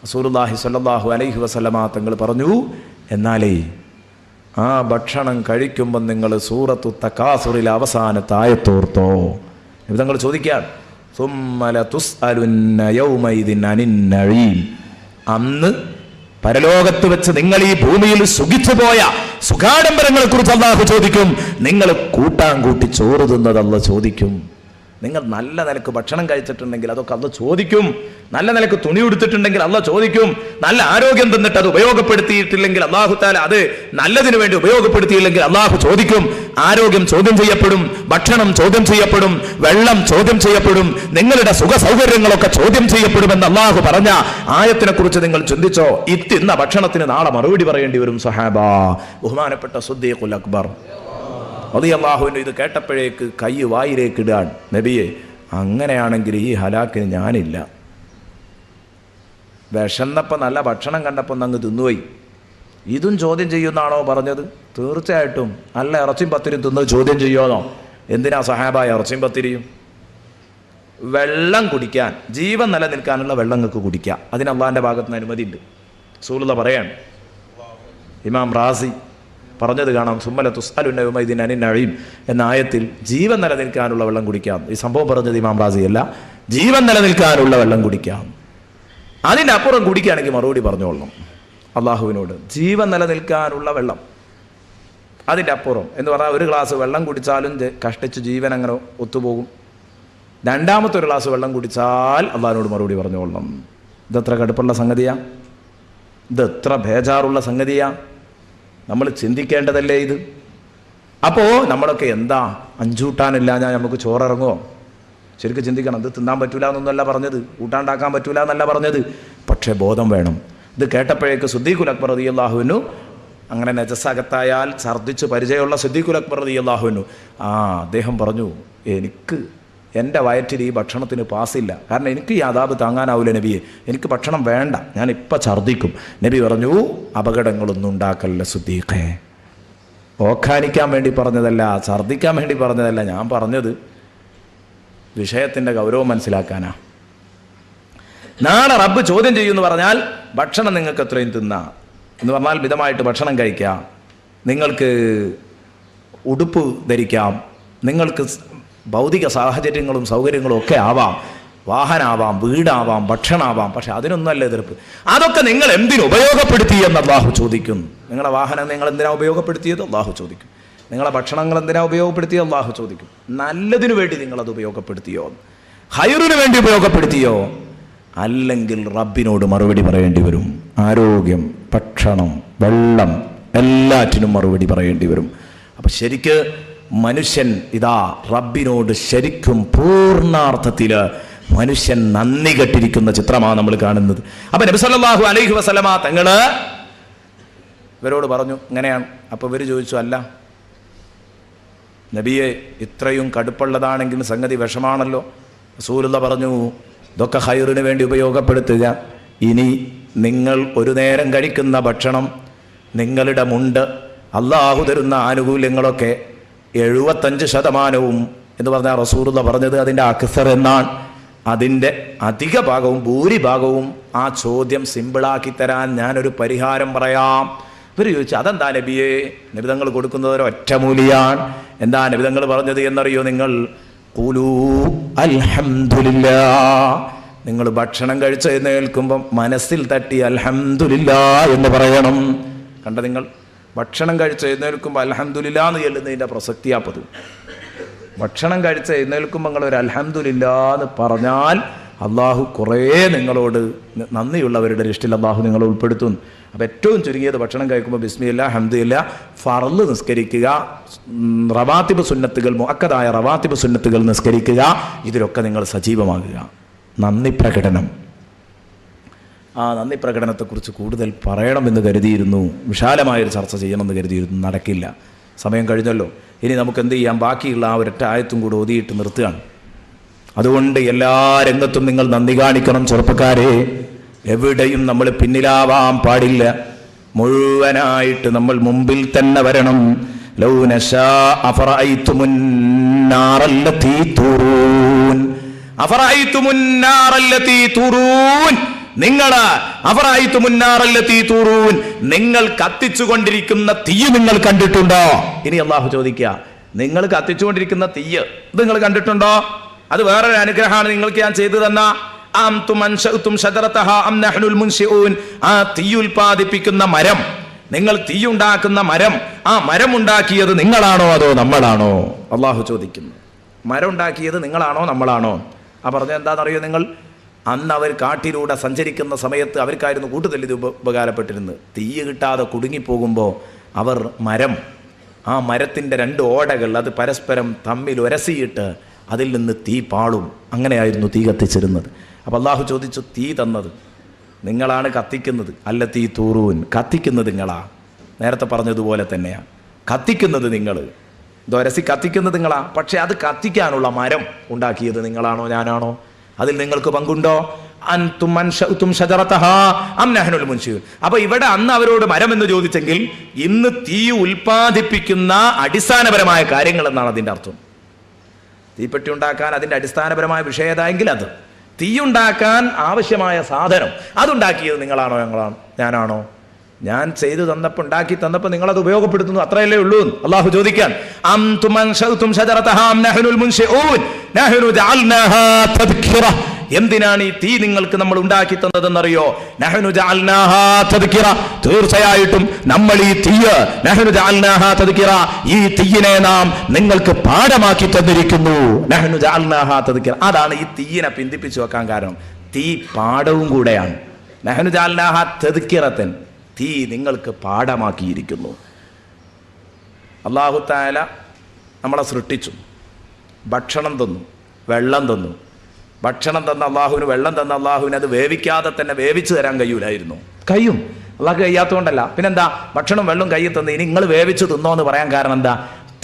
റസൂലുള്ളാഹി സ്വല്ലല്ലാഹു അലൈഹി വസല്ലമ തങ്ങൾ പറഞ്ഞു, എന്നാലേ ആ ഭക്ഷണം കഴിക്കുമ്പോൾ നിങ്ങൾ സൂറത്തു തകാസുറിലെ അവസാനത്തെ ആയത്തോർത്തോ, തങ്ങൾ ചോദിക്കുകയാണ്, സുമ്മ ലതുസ്അലുന്ന യൗമഇദിൻ അനിൻ നഈം. അന്ന് പരലോകത്ത് വെച്ച് നിങ്ങൾ ഈ ഭൂമിയിൽ സുഖിച്ചുപോയ സുഖാഡംബരങ്ങളെ കുറിച്ച് അല്ലാഹു ചോദിക്കും. നിങ്ങൾ കൂട്ടാൻ കൂട്ടി ചോറ് തിന്നത് അല്ലാഹു ചോദിക്കും. നിങ്ങൾ നല്ല നിലക്ക് ഭക്ഷണം കഴിച്ചിട്ടുണ്ടെങ്കിൽ അതൊക്കെ അല്ലാഹു ചോദിക്കും. നല്ല നിലക്ക് തുണി ഉടുത്തിട്ടുണ്ടെങ്കിൽ അല്ലാഹു ചോദിക്കും. നല്ല ആരോഗ്യം തന്നിട്ട് അത് ഉപയോഗപ്പെടുത്തിയിട്ടില്ലെങ്കിൽ അല്ലാഹു തആല അത് നല്ലതിനു വേണ്ടി ഉപയോഗപ്പെടുത്തിയില്ലെങ്കിൽ അല്ലാഹു ചോദിക്കും. ആരോഗ്യം ചോദ്യം ചെയ്യപ്പെടും, ഭക്ഷണം ചോദ്യം ചെയ്യപ്പെടും, വെള്ളം ചോദ്യം ചെയ്യപ്പെടും, നിങ്ങളുടെ സുഖ സൗകര്യങ്ങളൊക്കെ ചോദ്യം ചെയ്യപ്പെടുമെന്ന് അല്ലാഹു പറഞ്ഞ ആയത്തിനെ കുറിച്ച് നിങ്ങൾ ചിന്തിച്ചോ? ഇത്തിന്ന ഭക്ഷണത്തിന് നാളെ മറുപടി പറയേണ്ടി വരും സഹാബ. ബഹുമാനപ്പെട്ട സിദ്ദീഖുൽ അക്ബർ റളിയല്ലാഹുവിന് ഇത് കേട്ടപ്പോഴേക്ക് കൈ വായിലേക്ക് ഇടാൻ, നബിയെ അങ്ങനെയാണെങ്കിൽ ഈ ഹലാക്കിന് ഞാനില്ല. വിശന്നപ്പോൾ നല്ല ഭക്ഷണം കണ്ടപ്പോൾ അങ്ങ് തിന്നുപോയി. ഇതും ചോദ്യം ചെയ്യുന്നാണോ പറഞ്ഞത്? തീർച്ചയായിട്ടും. നല്ല ഇറച്ചിയും പത്തിരിയും തിന്നത് ചോദ്യം ചെയ്യുമോ? എന്തിനാ സഹാബ ഇറച്ചിയും പത്തിരിയും? വെള്ളം കുടിക്കാൻ, ജീവൻ നിലനിൽക്കാനുള്ള വെള്ളം നിങ്ങൾക്ക് കുടിക്കാം. അതിന് അള്ളാഹിൻ്റെ ഭാഗത്ത് നിന്ന് അനുമതിയുണ്ട്. റസൂലുള്ളാഹി പറയാണ്, ഇമാം റാസി പറഞ്ഞത് കാണാം, സുമ്മല തുസ്അലുന്ന യൗമഇദിൻ അനിൻ നഈം എന്ന ആയത്തിൽ ജീവൻ നിലനിൽക്കാനുള്ള വെള്ളം കുടിക്കാം. ഈ സംഭവം പറഞ്ഞത് ഇമാം റാസി അല്ല, ജീവൻ നിലനിൽക്കാനുള്ള വെള്ളം കുടിക്കാം. അതിൻ്റെ അപ്പുറം കുടിക്കുകയാണെങ്കിൽ മറുപടി പറഞ്ഞോളണം അള്ളാഹുവിനോട്. ജീവൻ നിലനിൽക്കാനുള്ള വെള്ളം, അതിൻ്റെ അപ്പുറം എന്ന് പറഞ്ഞാൽ ഒരു ഗ്ലാസ് വെള്ളം കുടിച്ചാലും കഷ്ടിച്ച് ജീവൻ അങ്ങനെ ഒത്തുപോകും. രണ്ടാമത്തെ ഒരു ഗ്ലാസ് വെള്ളം കുടിച്ചാൽ അള്ളാഹിനോട് മറുപടി പറഞ്ഞോളണം. ഇതെത്ര കടുപ്പുള്ള സംഗതിയാ, ഇതെത്ര ബേജാറുള്ള സംഗതിയാ, നമ്മൾ ചിന്തിക്കേണ്ടതല്ലേ ഇത്? അപ്പോൾ നമ്മളൊക്കെ എന്താ അഞ്ചൂട്ടാനില്ല ഞാൻ നമുക്ക് ചോറിറങ്ങുമോ? ശരിക്കും ചിന്തിക്കണം. ഇത് തിന്നാൻ പറ്റൂല എന്നൊന്നല്ല പറഞ്ഞത്, കൂട്ടാണ്ടാക്കാൻ പറ്റൂല എന്നല്ല പറഞ്ഞത്, പക്ഷേ ബോധം വേണം. ഇത് കേട്ടപ്പോഴേക്ക് സിദ്ദീഖുൽ അക്ബർ റളിയല്ലാഹുവിനു, അങ്ങനെ നജസ്സകത്തായാൽ ഛർദ്ദിച്ച് പരിചയമുള്ള സിദ്ദീഖുൽ അക്ബർ റളിയല്ലാഹുവിനു, അദ്ദേഹം പറഞ്ഞു, എനിക്ക് എൻ്റെ വയറ്റിൽ ഈ ഭക്ഷണത്തിന് പാസില്ല, കാരണം എനിക്ക് ഈ അദാബ് താങ്ങാനാവില്ല നബിയെ, എനിക്ക് ഭക്ഷണം വേണ്ട, ഞാൻ ഇപ്പം ഛർദ്ദിക്കും. നബി പറഞ്ഞു, അപകടങ്ങളൊന്നും ഉണ്ടാക്കല്ല സിദ്ദീഖേ, ഓഖാനിക്കാൻ വേണ്ടി പറഞ്ഞതല്ല, ഛർദ്ദിക്കാൻ വേണ്ടി പറഞ്ഞതല്ല, ഞാൻ പറഞ്ഞത് വിഷയത്തിൻ്റെ ഗൗരവം മനസ്സിലാക്കാനാ. നാളെ റബ്ബ് ചോദ്യം ചെയ്യുമെന്ന് പറഞ്ഞാൽ ഭക്ഷണം നിങ്ങൾക്ക് എത്രയും തിന്നാം എന്ന് പറഞ്ഞാൽ മിതമായിട്ട് ഭക്ഷണം കഴിക്കാം, നിങ്ങൾക്ക് ഉടുപ്പ് ധരിക്കാം, നിങ്ങൾക്ക് ഭൗതിക സാഹചര്യങ്ങളും സൗകര്യങ്ങളും ഒക്കെ ആവാം, വാഹനമാവാം, വീടാവാം, ഭക്ഷണമാവാം. പക്ഷെ അതിനൊന്നുമല്ല എതിർപ്പ്. അതൊക്കെ നിങ്ങൾ എന്തിനു ഉപയോഗപ്പെടുത്തി എന്ന് അല്ലാഹു ചോദിക്കും. നിങ്ങളുടെ വാഹനം നിങ്ങൾ എന്തിനാ ഉപയോഗപ്പെടുത്തിയത്? അല്ലാഹു ചോദിക്കും. നിങ്ങളെ ഭക്ഷണങ്ങൾ എന്തിനാ ഉപയോഗപ്പെടുത്തിയത്? അല്ലാഹു ചോദിക്കും. നല്ലതിനു വേണ്ടി നിങ്ങളത് ഉപയോഗപ്പെടുത്തിയോ? ഹൈറിന് വേണ്ടി ഉപയോഗപ്പെടുത്തിയോ? അല്ലെങ്കിൽ റബ്ബിനോട് മറുപടി പറയേണ്ടി വരും. ആരോഗ്യം, ഭക്ഷണം, വെള്ളം, എല്ലാറ്റിനും മറുപടി പറയേണ്ടി വരും. അപ്പം ശരിക്ക് മനുഷ്യൻ ഇതാ റബ്ബിനോട് ശരിക്കും പൂർണ്ണാർത്ഥത്തിൽ മനുഷ്യൻ നന്ദി കെട്ടിരിക്കുന്ന ചിത്രമാണ് നമ്മൾ കാണുന്നത്. അപ്പം നബി സല്ലല്ലാഹു അലൈഹി വസല്ലമ തങ്ങള് ഇവരോട് പറഞ്ഞു ഇങ്ങനെയാണ്. അപ്പോൾ ഇവർ ചോദിച്ചു, അല്ല നബിയെ ഇത്രയും കടുപ്പുള്ളതാണെങ്കിൽ സംഗതി വിഷമാണല്ലോ. റസൂലുള്ളാഹി പറഞ്ഞു, ഇതൊക്കെ ഹൈറിന് വേണ്ടി ഉപയോഗപ്പെടുത്തുക. ഇനി നിങ്ങൾ ഒരു നേരം കഴിക്കുന്ന ഭക്ഷണം, നിങ്ങളുടെ മുണ്ട്, അള്ളാഹു തരുന്ന ആനുകൂല്യങ്ങളൊക്കെ 75% എന്ന് പറഞ്ഞാൽ റസൂലുള്ളാഹി പറഞ്ഞത് അതിൻ്റെ അക്സർ എന്നാണ്. അതിൻ്റെ അധിക ഭാഗവും ഭൂരിഭാഗവും ആ ചോദ്യം സിമ്പിളാക്കി തരാൻ ഞാനൊരു പരിഹാരം പറയാം. ഇവർ ചോദിച്ചു, അതെന്താ നബിയെ? നബിതങ്ങൾ കൊടുക്കുന്നത് ഒരു ഒറ്റമൂലിയാണ്. എന്താ നബിതങ്ങൾ പറഞ്ഞത് എന്നറിയോ നിങ്ങൾ? ഖുലൂ അൽഹംദുലില്ലാഹ്. നിങ്ങൾ ഭക്ഷണം കഴിച്ച് എഴുന്നേൽക്കുമ്പം മനസ്സിൽ തട്ടി അൽഹംദുലില്ലാഹ് എന്ന് പറയണം. കണ്ട, നിങ്ങൾ ഭക്ഷണം കഴിച്ച് എഴുന്നേൽക്കുമ്പോൾ അൽഹംദുലില്ലാഹ് എന്ന് ചൊല്ലുന്നതിൻ്റെ പ്രസക്തിയാപ്പത്. ഭക്ഷണം കഴിച്ച് എഴുന്നേൽക്കുമ്പോൾ നിങ്ങൾ ഒരു അൽഹംദുലില്ലാഹ് എന്ന് പറഞ്ഞാൽ അള്ളാഹു കുറേ നിങ്ങളോട് നന്ദിയുള്ളവരുടെ ലിസ്റ്റിൽ അള്ളാഹു നിങ്ങളെ ഉൾപ്പെടുത്തുന്നു. അപ്പോൾ ഏറ്റവും ചുരുങ്ങിയത് ഭക്ഷണം കഴിക്കുമ്പോൾ ബിസ്മില്ലാ, ഹംദില്ല, ഫർള് നിസ്കരിക്കുക, റവാത്തിബ് സുന്നത്തുകൾ, മുഅക്കദായ റവാത്തിബ് സുന്നത്തുകൾ നിസ്കരിക്കുക. ഇതിലൊക്കെ നിങ്ങൾ സജീവമാകുക. നന്ദി പ്രകടനം, ആ നന്ദി പ്രകടനത്തെക്കുറിച്ച് കൂടുതൽ പറയണമെന്ന് കരുതിയിരുന്നു, വിശാലമായൊരു ചർച്ച ചെയ്യണമെന്ന് കരുതിയിരുന്നു. നടക്കില്ല, സമയം കഴിഞ്ഞല്ലോ. ഇനി നമുക്ക് എന്ത് ചെയ്യാം? ബാക്കിയുള്ള ആ ഒരൊറ്റ ആയത്തും കൂടെ ഓതിയിട്ട് നിർത്തുകയാണ്. അതുകൊണ്ട് എല്ലാ രംഗത്തും നിങ്ങൾ നന്ദി കാണിക്കണം ചെറുപ്പക്കാരെ. എവിടെയും നമ്മൾ പിന്നിലാവാൻ പാടില്ല. മുഴുവനായിട്ട് നമ്മൾ മുമ്പിൽ തന്നെ വരണം. ലൗ നശാ അഫറഅയ്തുമുൻ നാറല്ലതീ തൂറൂൻ, അഫറഅയ്തുമുൻ നാറല്ലതീ തൂറൂൻ, നിങ്ങൾ അഫറഅയ്തുമുൻ നാറല്ലതീ തൂറൂൻ, നിങ്ങൾ കത്തിച്ചുകൊണ്ടിരിക്കുന്ന തീയ് നിങ്ങൾ കണ്ടിട്ടുണ്ടോ? ഇനി അല്ലാഹു ചോദിക്കുക, നിങ്ങൾ കത്തിച്ചുകൊണ്ടിരിക്കുന്ന തീയ് ഇത് നിങ്ങൾ കണ്ടിട്ടുണ്ടോ? അത് വേറൊരു അനുഗ്രഹമാണ് നിങ്ങൾക്ക് ഞാൻ ചെയ്തു തന്ന. ആ തീ ഉൽപാദിപ്പിക്കുന്ന മരം, നിങ്ങൾ തീ ഉണ്ടാക്കുന്ന മരം, ആ മരം ഉണ്ടാക്കിയത് നിങ്ങളാണോ അതോ നമ്മളാണോ? അള്ളാഹു ചോദിക്കുന്നു, മരം ഉണ്ടാക്കിയത് നിങ്ങളാണോ നമ്മളാണോ? ആ പറഞ്ഞത് എന്താണെന്നറിയോ നിങ്ങൾ? അന്ന് അവർ കാട്ടിലൂടെ സഞ്ചരിക്കുന്ന സമയത്ത് അവർക്കായിരുന്നു കൂടുതൽ ഇത് ഉപകാരപ്പെട്ടിരുന്നത്. തീ കിട്ടാതെ കുടുങ്ങിപ്പോകുമ്പോൾ അവർ ആ മരത്തിൻ്റെ 2 ഓടകൾ അത് പരസ്പരം തമ്മിൽ ഉരസിയിട്ട് അതിൽ നിന്ന് തീ പാളും. അങ്ങനെയായിരുന്നു തീ കത്തിച്ചിരുന്നത്. അപ്പോൾ അള്ളാഹു ചോദിച്ചു, തീ തന്നത് നിങ്ങളാണ്, കത്തിക്കുന്നത് അല്ല തീ തൂറൂൻ, കത്തിക്കുന്നത് നിങ്ങളാ. നേരത്തെ പറഞ്ഞതുപോലെ തന്നെയാണ്, കത്തിക്കുന്നത് നിങ്ങൾ, ദൊരസി കത്തിക്കുന്നത് നിങ്ങളാ. പക്ഷെ അത് കത്തിക്കാനുള്ള മരം ഉണ്ടാക്കിയത് നിങ്ങളാണോ ഞാനാണോ? അതിൽ നിങ്ങൾക്ക് പങ്കുണ്ടോ? അപ്പൊ ഇവിടെ അന്ന് അവരോട് മരം എന്ന് ചോദിച്ചെങ്കിൽ ഇന്ന് തീ ഉൽപ്പാദിപ്പിക്കുന്ന അടിസ്ഥാനപരമായ കാര്യങ്ങൾ എന്നാണ് അതിൻ്റെ അർത്ഥം. തീപ്പെട്ടി ഉണ്ടാക്കാൻ അതിൻ്റെ അടിസ്ഥാനപരമായ വിഷയം ഏതായെങ്കിൽ അത്, തീയുണ്ടാക്കാൻ ആവശ്യമായ സാധനം അതുണ്ടാക്കിയത് നിങ്ങളാണോ ഞാനാണോ? ഞാൻ ചെയ്തു തന്നപ്പോൾ, ഉണ്ടാക്കി തന്നപ്പോൾ നിങ്ങളത് ഉപയോഗപ്പെടുത്തുന്നു, അത്രയല്ലേ ഉള്ളൂ. അള്ളാഹു ചോദിക്കാൻ, എന്തിനാണ് ഈ തീ നിങ്ങൾക്ക് നമ്മൾ ഉണ്ടാക്കി തന്നതെന്നറിയോ? തീർച്ചയായിട്ടും നമ്മൾ ഈ തീയിനെ നാം നിങ്ങൾക്ക് പാഠമാക്കി തന്നിരിക്കുന്നു. അതാണ് ഈ തീയിനെ പിന്തിപ്പിച്ചു വെക്കാൻ കാരണം. തീ പാഠവും കൂടെയാണ്. നഹ്നു ജഅൽനാഹാ തദ്കിറതൻ, തീ നിങ്ങൾക്ക് പാഠമാക്കിയിരിക്കുന്നു. അല്ലാഹു തആല നമ്മളെ സൃഷ്ടിച്ചു, ഭക്ഷണം തന്നു, വെള്ളം തന്നു. ഭക്ഷണം തന്ന അള്ളാഹുവിന്, വെള്ളം തന്ന അള്ളാഹുവിന് അത് വേവിക്കാതെ തന്നെ വേവിച്ചു തരാൻ കഴിയൂലായിരുന്നു? കഴിയും. അള്ളാഹ് കഴിയാത്തതുകൊണ്ടല്ല. പിന്നെന്താ? ഭക്ഷണം വെള്ളം കയ്യിൽ തന്നു, ഇനി നിങ്ങൾ വേവിച്ച് തിന്നോ എന്ന് പറയാൻ കാരണം എന്താ?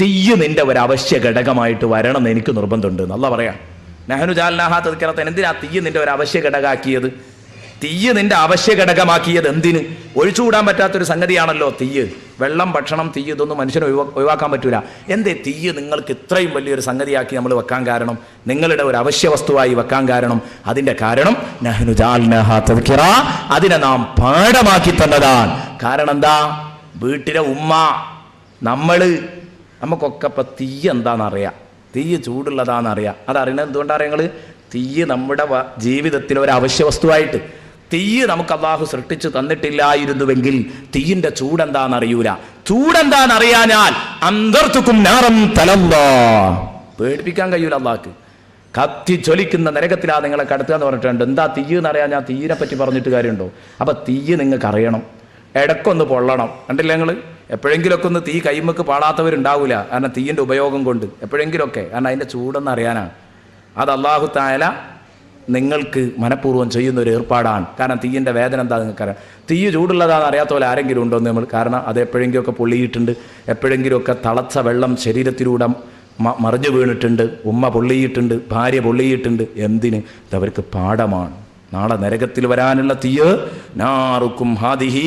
തീയ് നിന്റെ ഒരു അവശ്യ ഘടകമായിട്ട് വരണം എന്ന് എനിക്ക് നിർബന്ധമുണ്ട് എന്ന് അള്ളാഹ് പറയാം. നഹ്നു ജഅൽനാഹാ തദ്കിറതൻ, എന്തിനാ തീയ് നിന്റെ ഒരു അവശ്യ ഘടകമാക്കിയത്? തീയ് നിന്റെ അവശ്യ ഘടകമാക്കിയത് എന്തിന്? ഒഴിച്ചുകൂടാൻ പറ്റാത്തൊരു സംഗതിയാണല്ലോ തീയ്. വെള്ളം, ഭക്ഷണം, തീയ്, ഇതൊന്നും മനുഷ്യന് ഒഴിവാക്കാൻ പറ്റൂല. എന്തേ തീയ് നിങ്ങൾക്ക് ഇത്രയും വലിയൊരു സംഗതിയാക്കി നമ്മൾ വെക്കാൻ കാരണം, നിങ്ങളുടെ ഒരു അവശ്യ വസ്തുവായി വെക്കാൻ കാരണം? അതിന്റെ കാരണം നഹ്നു ജഅൽനാഹാ തദ്കിറ, അതിനെ നാം പാഠമാക്കി തന്നതാണ്. കാരണം എന്താ? വീട്ടിലെ ഉമ്മ, നമുക്കൊക്കെ ഇപ്പം തീ എന്താണെന്നറിയാം, തീ ചൂടുള്ളതാണെന്നറിയാം. അതറിയണത് എന്തുകൊണ്ടാണ്? ഞങ്ങൾ തീയ് നമ്മുടെ ജീവിതത്തിൽ ഒരു അവശ്യ വസ്തുവായിട്ട്, തീയ് നമുക്ക് അള്ളാഹു സൃഷ്ടിച്ചു തന്നിട്ടില്ലായിരുന്നുവെങ്കിൽ തീയിന്റെ ചൂടെന്താണെന്നറിയൂല. ചൂടെന്താണെന്നറിയാഞ്ഞാൽ അന്തർത്തുക്കും നാറം തലല്ലാ, പേടിപ്പിക്കാൻ കഴിയൂല അള്ളാഹ്ക്ക്. കത്തി ജ്വലിക്കുന്ന നരകത്തിലാ നിങ്ങളെ കടത്തുക എന്ന് പറഞ്ഞിട്ടുണ്ട്. എന്താ തീയ് എന്നറിയാൻ ഞാൻ തീയിനെ പറ്റി പറഞ്ഞിട്ട് കാര്യമുണ്ടോ? അപ്പൊ തീയ് നിങ്ങൾക്ക് അറിയണം, ഇടക്കൊന്ന് പൊള്ളണം. കണ്ടില്ല നിങ്ങൾ? എപ്പോഴെങ്കിലുമൊക്കെ ഒന്ന് തീ കൈമക്ക് പാടാത്തവരുണ്ടാവില്ല, കാരണം തീയിൻ്റെ ഉപയോഗം കൊണ്ട്. എപ്പോഴെങ്കിലുമൊക്കെ, കാരണം അതിൻ്റെ ചൂടെന്ന് അറിയാനാണ്. അത് അല്ലാഹു തആല നിങ്ങൾക്ക് മനഃപൂർവ്വം ചെയ്യുന്ന ഒരു ഏർപ്പാടാണ്. കാരണം തീയിൻ്റെ വേദന എന്താ നിങ്ങൾക്കറിയാം. തീ ചൂടുള്ളതാണെന്ന് അറിയാത്ത പോലെ ആരെങ്കിലും ഉണ്ടോ നമ്മൾ? കാരണം അത് എപ്പോഴെങ്കിലുമൊക്കെ പൊള്ളിയിട്ടുണ്ട്, എപ്പോഴെങ്കിലുമൊക്കെ തളച്ച വെള്ളം ശരീരത്തിലൂടെ മറിഞ്ഞു വീണിട്ടുണ്ട്, ഉമ്മ പൊള്ളിയിട്ടുണ്ട്, ഭാര്യ പൊള്ളിയിട്ടുണ്ട്. എന്തിന്? ഇതവർക്ക് പാഠമാണ്. നാളെ നരകത്തിൽ വരാനുള്ള തീയ് നാറുക്കും ഹാദിഹി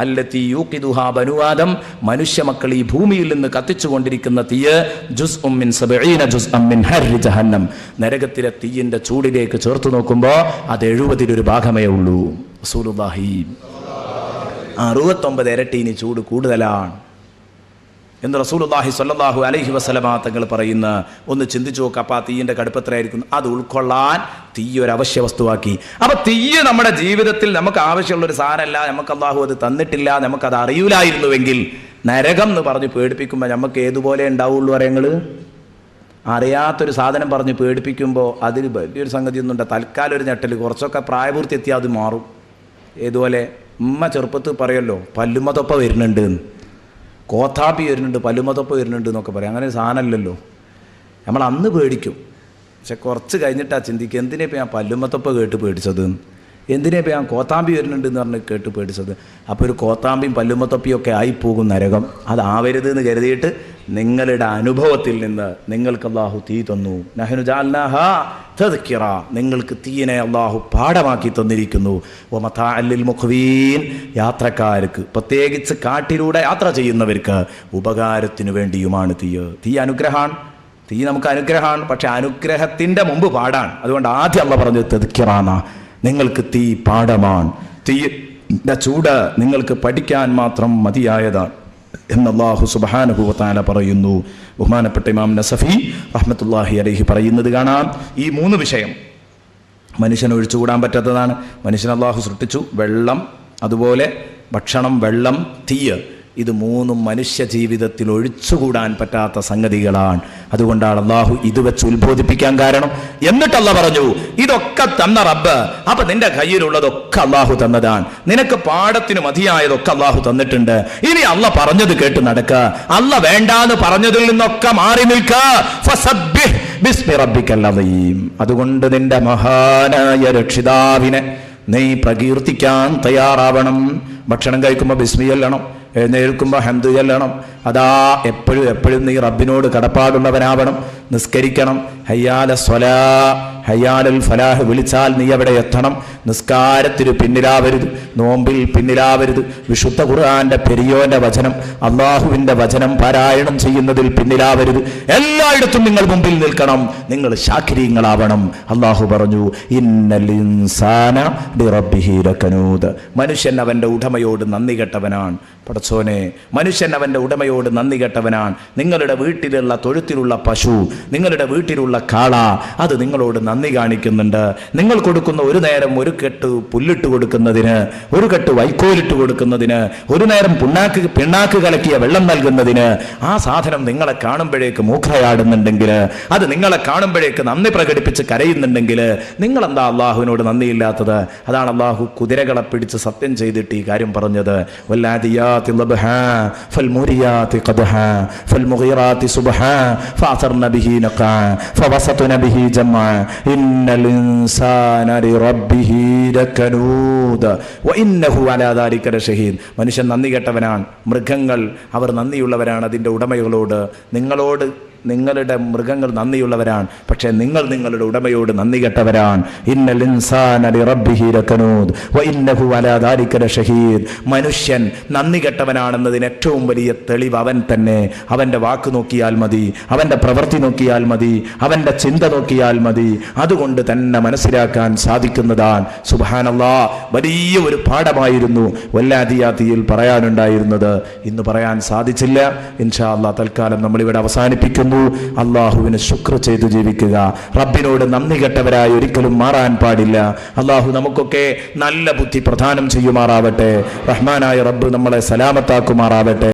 അല്ലതി യൂഖിദുഹാ ബനു ആദം, മനുഷ്യ മക്കൾ ഈ ഭൂമിയിൽ നിന്ന് കത്തിച്ചുകൊണ്ടിരിക്കുന്ന തീയ് ജുസ്ഉം മിൻ 70 ജുസ്അം മിൻ ഹർരി ജഹന്നം, നരകത്തിലെ തീയിന്റെ ചൂടിലേക്ക് ചേർത്ത് നോക്കുമ്പോൾ അത് 70 ഭാഗമേ ഉള്ളൂ. റസൂലുള്ളാഹി 69 ഇരട്ടി ചൂട് കൂടുതലാണ് എന്ന് റസൂലുള്ളാഹി സ്വല്ലല്ലാഹു അലൈഹി വസല്ലമ തങ്ങൾ പറയുന്ന. ഒന്ന് ചിന്തിച്ചു നോക്കുക, അപ്പം ആ തീയിൻ്റെ കടുപ്പത്രയായിരിക്കും. അത് ഉൾക്കൊള്ളാൻ തീ ഒരു അവശ്യ വസ്തുവാക്കി. അപ്പം തീയ് നമ്മുടെ ജീവിതത്തിൽ നമുക്ക് ആവശ്യമുള്ളൊരു സാധനമല്ല, നമുക്ക് അള്ളാഹു അത് തന്നിട്ടില്ല, നമുക്കത് അറിയൂലായിരുന്നുവെങ്കിൽ നരകം എന്ന് പറഞ്ഞ് പേടിപ്പിക്കുമ്പോൾ നമുക്ക് ഏതുപോലെ ഉണ്ടാവുള്ളൂ? അറിയങ്ങൾ അറിയാത്തൊരു സാധനം പറഞ്ഞ് പേടിപ്പിക്കുമ്പോൾ അതിൽ വലിയൊരു സംഗതി ഒന്നുണ്ട്. തൽക്കാലം ഒരു ഞെട്ടൽ, കുറച്ചൊക്കെ പ്രായപൂർത്തി എത്തിയാൽ അത് മാറും. ഏതുപോലെ ഉമ്മ ചെറുപ്പത്തിൽ പറയുമല്ലോ, പല്ലുമതൊപ്പ വരുന്നുണ്ട്, കോത്താപ്പി വരുന്നുണ്ട്, പല്ലുമതൊപ്പ വരുന്നുണ്ട് എന്നൊക്കെ പറയും. അങ്ങനെ ഒരു സാധനമല്ലല്ലോ. നമ്മൾ അന്ന് പേടിക്കും, പക്ഷെ കുറച്ച് കഴിഞ്ഞിട്ടാ ചിന്തിക്കുക, എന്തിനാ ഇപ്പം ഞാൻ പല്ലുമത്തൊപ്പ കേട്ട് പേടിച്ചത്, എന്തിനാ ഇപ്പം ഞാൻ കോത്താമ്പി വരുന്നുണ്ട് എന്ന് പറഞ്ഞ് കേട്ട് പേടിച്ചത്. അപ്പോൾ ഒരു കോത്താമ്പിയും പല്ലുമത്തൊപ്പിയൊക്കെ ആയിപ്പോകും നരകം. അതാവരുത് എന്ന് കരുതിയിട്ട് നിങ്ങളുടെ അനുഭവത്തിൽ നിന്ന് നിങ്ങൾക്ക് അള്ളാഹു തീ തന്നു. നഹ്നു ജഅൽനാഹാ തദ്കിറ, നിങ്ങൾക്ക് തീയിനെ അള്ളാഹു പാഠമാക്കി തന്നിരിക്കുന്നു. വമതാഅൻ ലിൽ മുഖ്വീൻ, യാത്രക്കാർക്ക്, പ്രത്യേകിച്ച് കാട്ടിലൂടെ യാത്ര ചെയ്യുന്നവർക്ക് ഉപകാരത്തിനു വേണ്ടിയുമാണ് തീയ്. തീ അനുഗ്രഹമാണ്, തീ നമുക്ക് അനുഗ്രഹമാണ്. പക്ഷെ അനുഗ്രഹത്തിൻ്റെ മുമ്പ് പാടാണ്. അതുകൊണ്ട് ആദ്യം അള്ളാഹ് പറഞ്ഞത് തദ്കിറാന, നിങ്ങൾക്ക് തീ പാഠമാണ്. തീയുടെ ചൂട് നിങ്ങൾക്ക് പഠിക്കാൻ മാത്രം മതിയായതാണ്. എന്ന് അല്ലാഹു സുബ്ഹാനഹു വ തആല പറയുന്നു. ബഹുമാനപ്പെട്ട ഇമാം നസഫി റഹ്മത്തുള്ളാഹി അലൈഹി പറയുന്നത് കാണാം, ഈ 3 വിഷയം മനുഷ്യന് ഒഴിച്ചുകൂടാൻ പറ്റാത്തതാണ്. മനുഷ്യൻ അല്ലാഹു സൃഷ്ടിച്ചു, വെള്ളം, അതുപോലെ ഭക്ഷണം, വെള്ളം, തീയ്, ഇത് 3 മനുഷ്യ ജീവിതത്തിൽ ഒഴിച്ചുകൂടാൻ പറ്റാത്ത സംഗതികളാണ്. അതുകൊണ്ടാണ് അള്ളാഹു ഇത് വെച്ച് ഉത്ബോധിപ്പിക്കാൻ കാരണം. എന്നിട്ട് അള്ളാഹ് പറഞ്ഞു, ഇതൊക്കെ തന്ന റബ്ബ്, അപ്പൊ നിന്റെ കയ്യിലുള്ളതൊക്കെ അള്ളാഹു തന്നതാണ്, നിനക്ക് പാഠത്തിന് മതിയായതൊക്കെ അള്ളാഹു തന്നിട്ടുണ്ട്. ഇനി അള്ളാഹ് പറഞ്ഞത് കേട്ട് നടക്ക, അള്ളാഹ് വേണ്ടാന്ന് പറഞ്ഞതിൽ നിന്നൊക്കെ മാറി നിൽക്ക. ഫസബ്ബിഹ് ബിസ്മി റബ്ബിക്കൽ അദീം. അതുകൊണ്ട് നിന്റെ മഹാനായ രക്ഷിതാവിനെ നീ പ്രകീർത്തിക്കാൻ തയ്യാറാവണം. ഭക്ഷണം കഴിക്കുമ്പോൾ ബിസ്മി ചൊല്ലണം, എഴുന്നേൽക്കുമ്പോൾ ഹംദ് ചൊല്ലണം. അതാ എപ്പോഴും നീ റബ്ബിനോട് കടപ്പാടുള്ളവനാവണം. നിസ്കരിക്കണം, ഹയ്യാല സ്വലാ ഹയ്യാലൽ ഫലാഹ് വിളിച്ചാൽ നീ അവിടെ എത്തണം. നിസ്കാരത്തിന് പിന്നിലാവരുത്, നോമ്പിൽ പിന്നിലാവരുത്, വിശുദ്ധ ഖുർആന്റെ പെരിയോന്റെ വചനം, അള്ളാഹുവിന്റെ വചനം പാരായണം ചെയ്യുന്നതിൽ പിന്നിലാവരുത്. എല്ലായിടത്തും നിങ്ങൾ മുമ്പിൽ നിൽക്കണം, നിങ്ങൾ ശാക്കിരീങ്ങളാവണം. അള്ളാഹു പറഞ്ഞു, ഇന്നൽ ഇൻസാന ലിറബ്ബിഹി ലകനൂദ്. മനുഷ്യൻ അവന്റെ ഉടമയോട് നന്ദി കെട്ടവനാണ്. പടച്ചോനെ, മനുഷ്യൻ അവന്റെ ഉടമയോട് നന്ദി കെട്ടവനാണ്. നിങ്ങളുടെ വീട്ടിലുള്ള തൊഴുത്തിലുള്ള പശു, നിങ്ങളുടെ വീട്ടിലുള്ള കാള, അത് നിങ്ങളോട് നന്ദി കാണിക്കുന്നുണ്ട്. നിങ്ങൾ കൊടുക്കുന്ന ഒരു നേരം ഒരു കെട്ട് പുല്ലിട്ട് കൊടുക്കുന്നതിന്, ഒരു കെട്ട് വൈക്കോലിട്ട് കൊടുക്കുന്നതിന്, ഒരു നേരം പിണ്ണാക്ക് കലക്കിയ വെള്ളം നൽകുന്നതിന്, ആ സാധനം നിങ്ങളെ കാണുമ്പോഴേക്ക് മൂഖയാടുന്നുണ്ടെങ്കിൽ, അത് നിങ്ങളെ കാണുമ്പോഴേക്ക് നന്ദി പ്രകടിപ്പിച്ച് കരയുന്നുണ്ടെങ്കിൽ, നിങ്ങളെന്താ അള്ളാഹുവിനോട് നന്ദിയില്ലാത്തത്? അതാണ് അള്ളാഹു കുതിരകളെ പിടിച്ച് സത്യം ചെയ്തിട്ട് ഈ കാര്യം പറഞ്ഞത്. വല്ലാദിയാതി ലബ്ഹാ ഫൽമുരിയാതി ഖദ്ഹാ ഫൽമുഗീറാതി സുബ്ഹാ ഫഅസർന ബിഹി നഖാ ഫവസത്ന ബിഹി ജംആ ഇന്നൽ ഇൻസാന ലിറബ്ബിഹി ലകനൂദ് വഇന്നഹു അലാ ദാലിക ലശഹീദ്. മനുഷ്യൻ നന്ദി കെട്ടവനാണ്. മൃഗങ്ങൾ അവർ നന്ദിയുള്ളവരാണ് അതിൻ്റെ ഉടമകളോട്. നിങ്ങളുടെ മൃഗങ്ങൾ നന്ദിയുള്ളവരാണ്, പക്ഷേ നിങ്ങൾ നിങ്ങളുടെ ഉടമയോട് നന്ദി കെട്ടവരാണ്. ഇന്നൽ ഇൻസാന ലിറബ്ബിഹി ലകനൂദ് വഇന്നഹു അലാ ദാലിക ലശഹീദ്. മനുഷ്യൻ നന്ദി കെട്ടവനാണെന്നതിന് ഏറ്റവും വലിയ തെളിവ് അവൻ തന്നെ. അവൻ്റെ വാക്ക് നോക്കിയാൽ മതി, അവൻ്റെ പ്രവൃത്തി നോക്കിയാൽ മതി, അവൻ്റെ ചിന്ത നോക്കിയാൽ മതി. അതുകൊണ്ട് തന്നെ മനസ്സിലാക്കാൻ സാധിക്കുന്നതാണ്. സുബ്ഹാനല്ലാഹ്, വലിയ ഒരു പാഠമായിരുന്നു വല്ലാദിയാത്തിയിൽ പറയാനുണ്ടായിരുന്നത്. ഇന്ന് പറയാൻ സാധിച്ചില്ല. ഇൻഷാ അല്ലാഹ് തൽക്കാലം നമ്മളിവിടെ അവസാനിപ്പിക്കുന്നു. അള്ളാഹുവിന് ശുക്ർ ചെയ്തു ജീവിക്കുക. റബ്ബിനോട് നന്ദി കെട്ടവരായി ഒരിക്കലും മാറാൻ പാടില്ല. അള്ളാഹു നമുക്കൊക്കെ നല്ല ബുദ്ധി പ്രദാനം ചെയ്യുമാറാവട്ടെ. റഹ്മാനായ റബ്ബ് നമ്മളെ സലാമത്താക്കുമാറാവട്ടെ.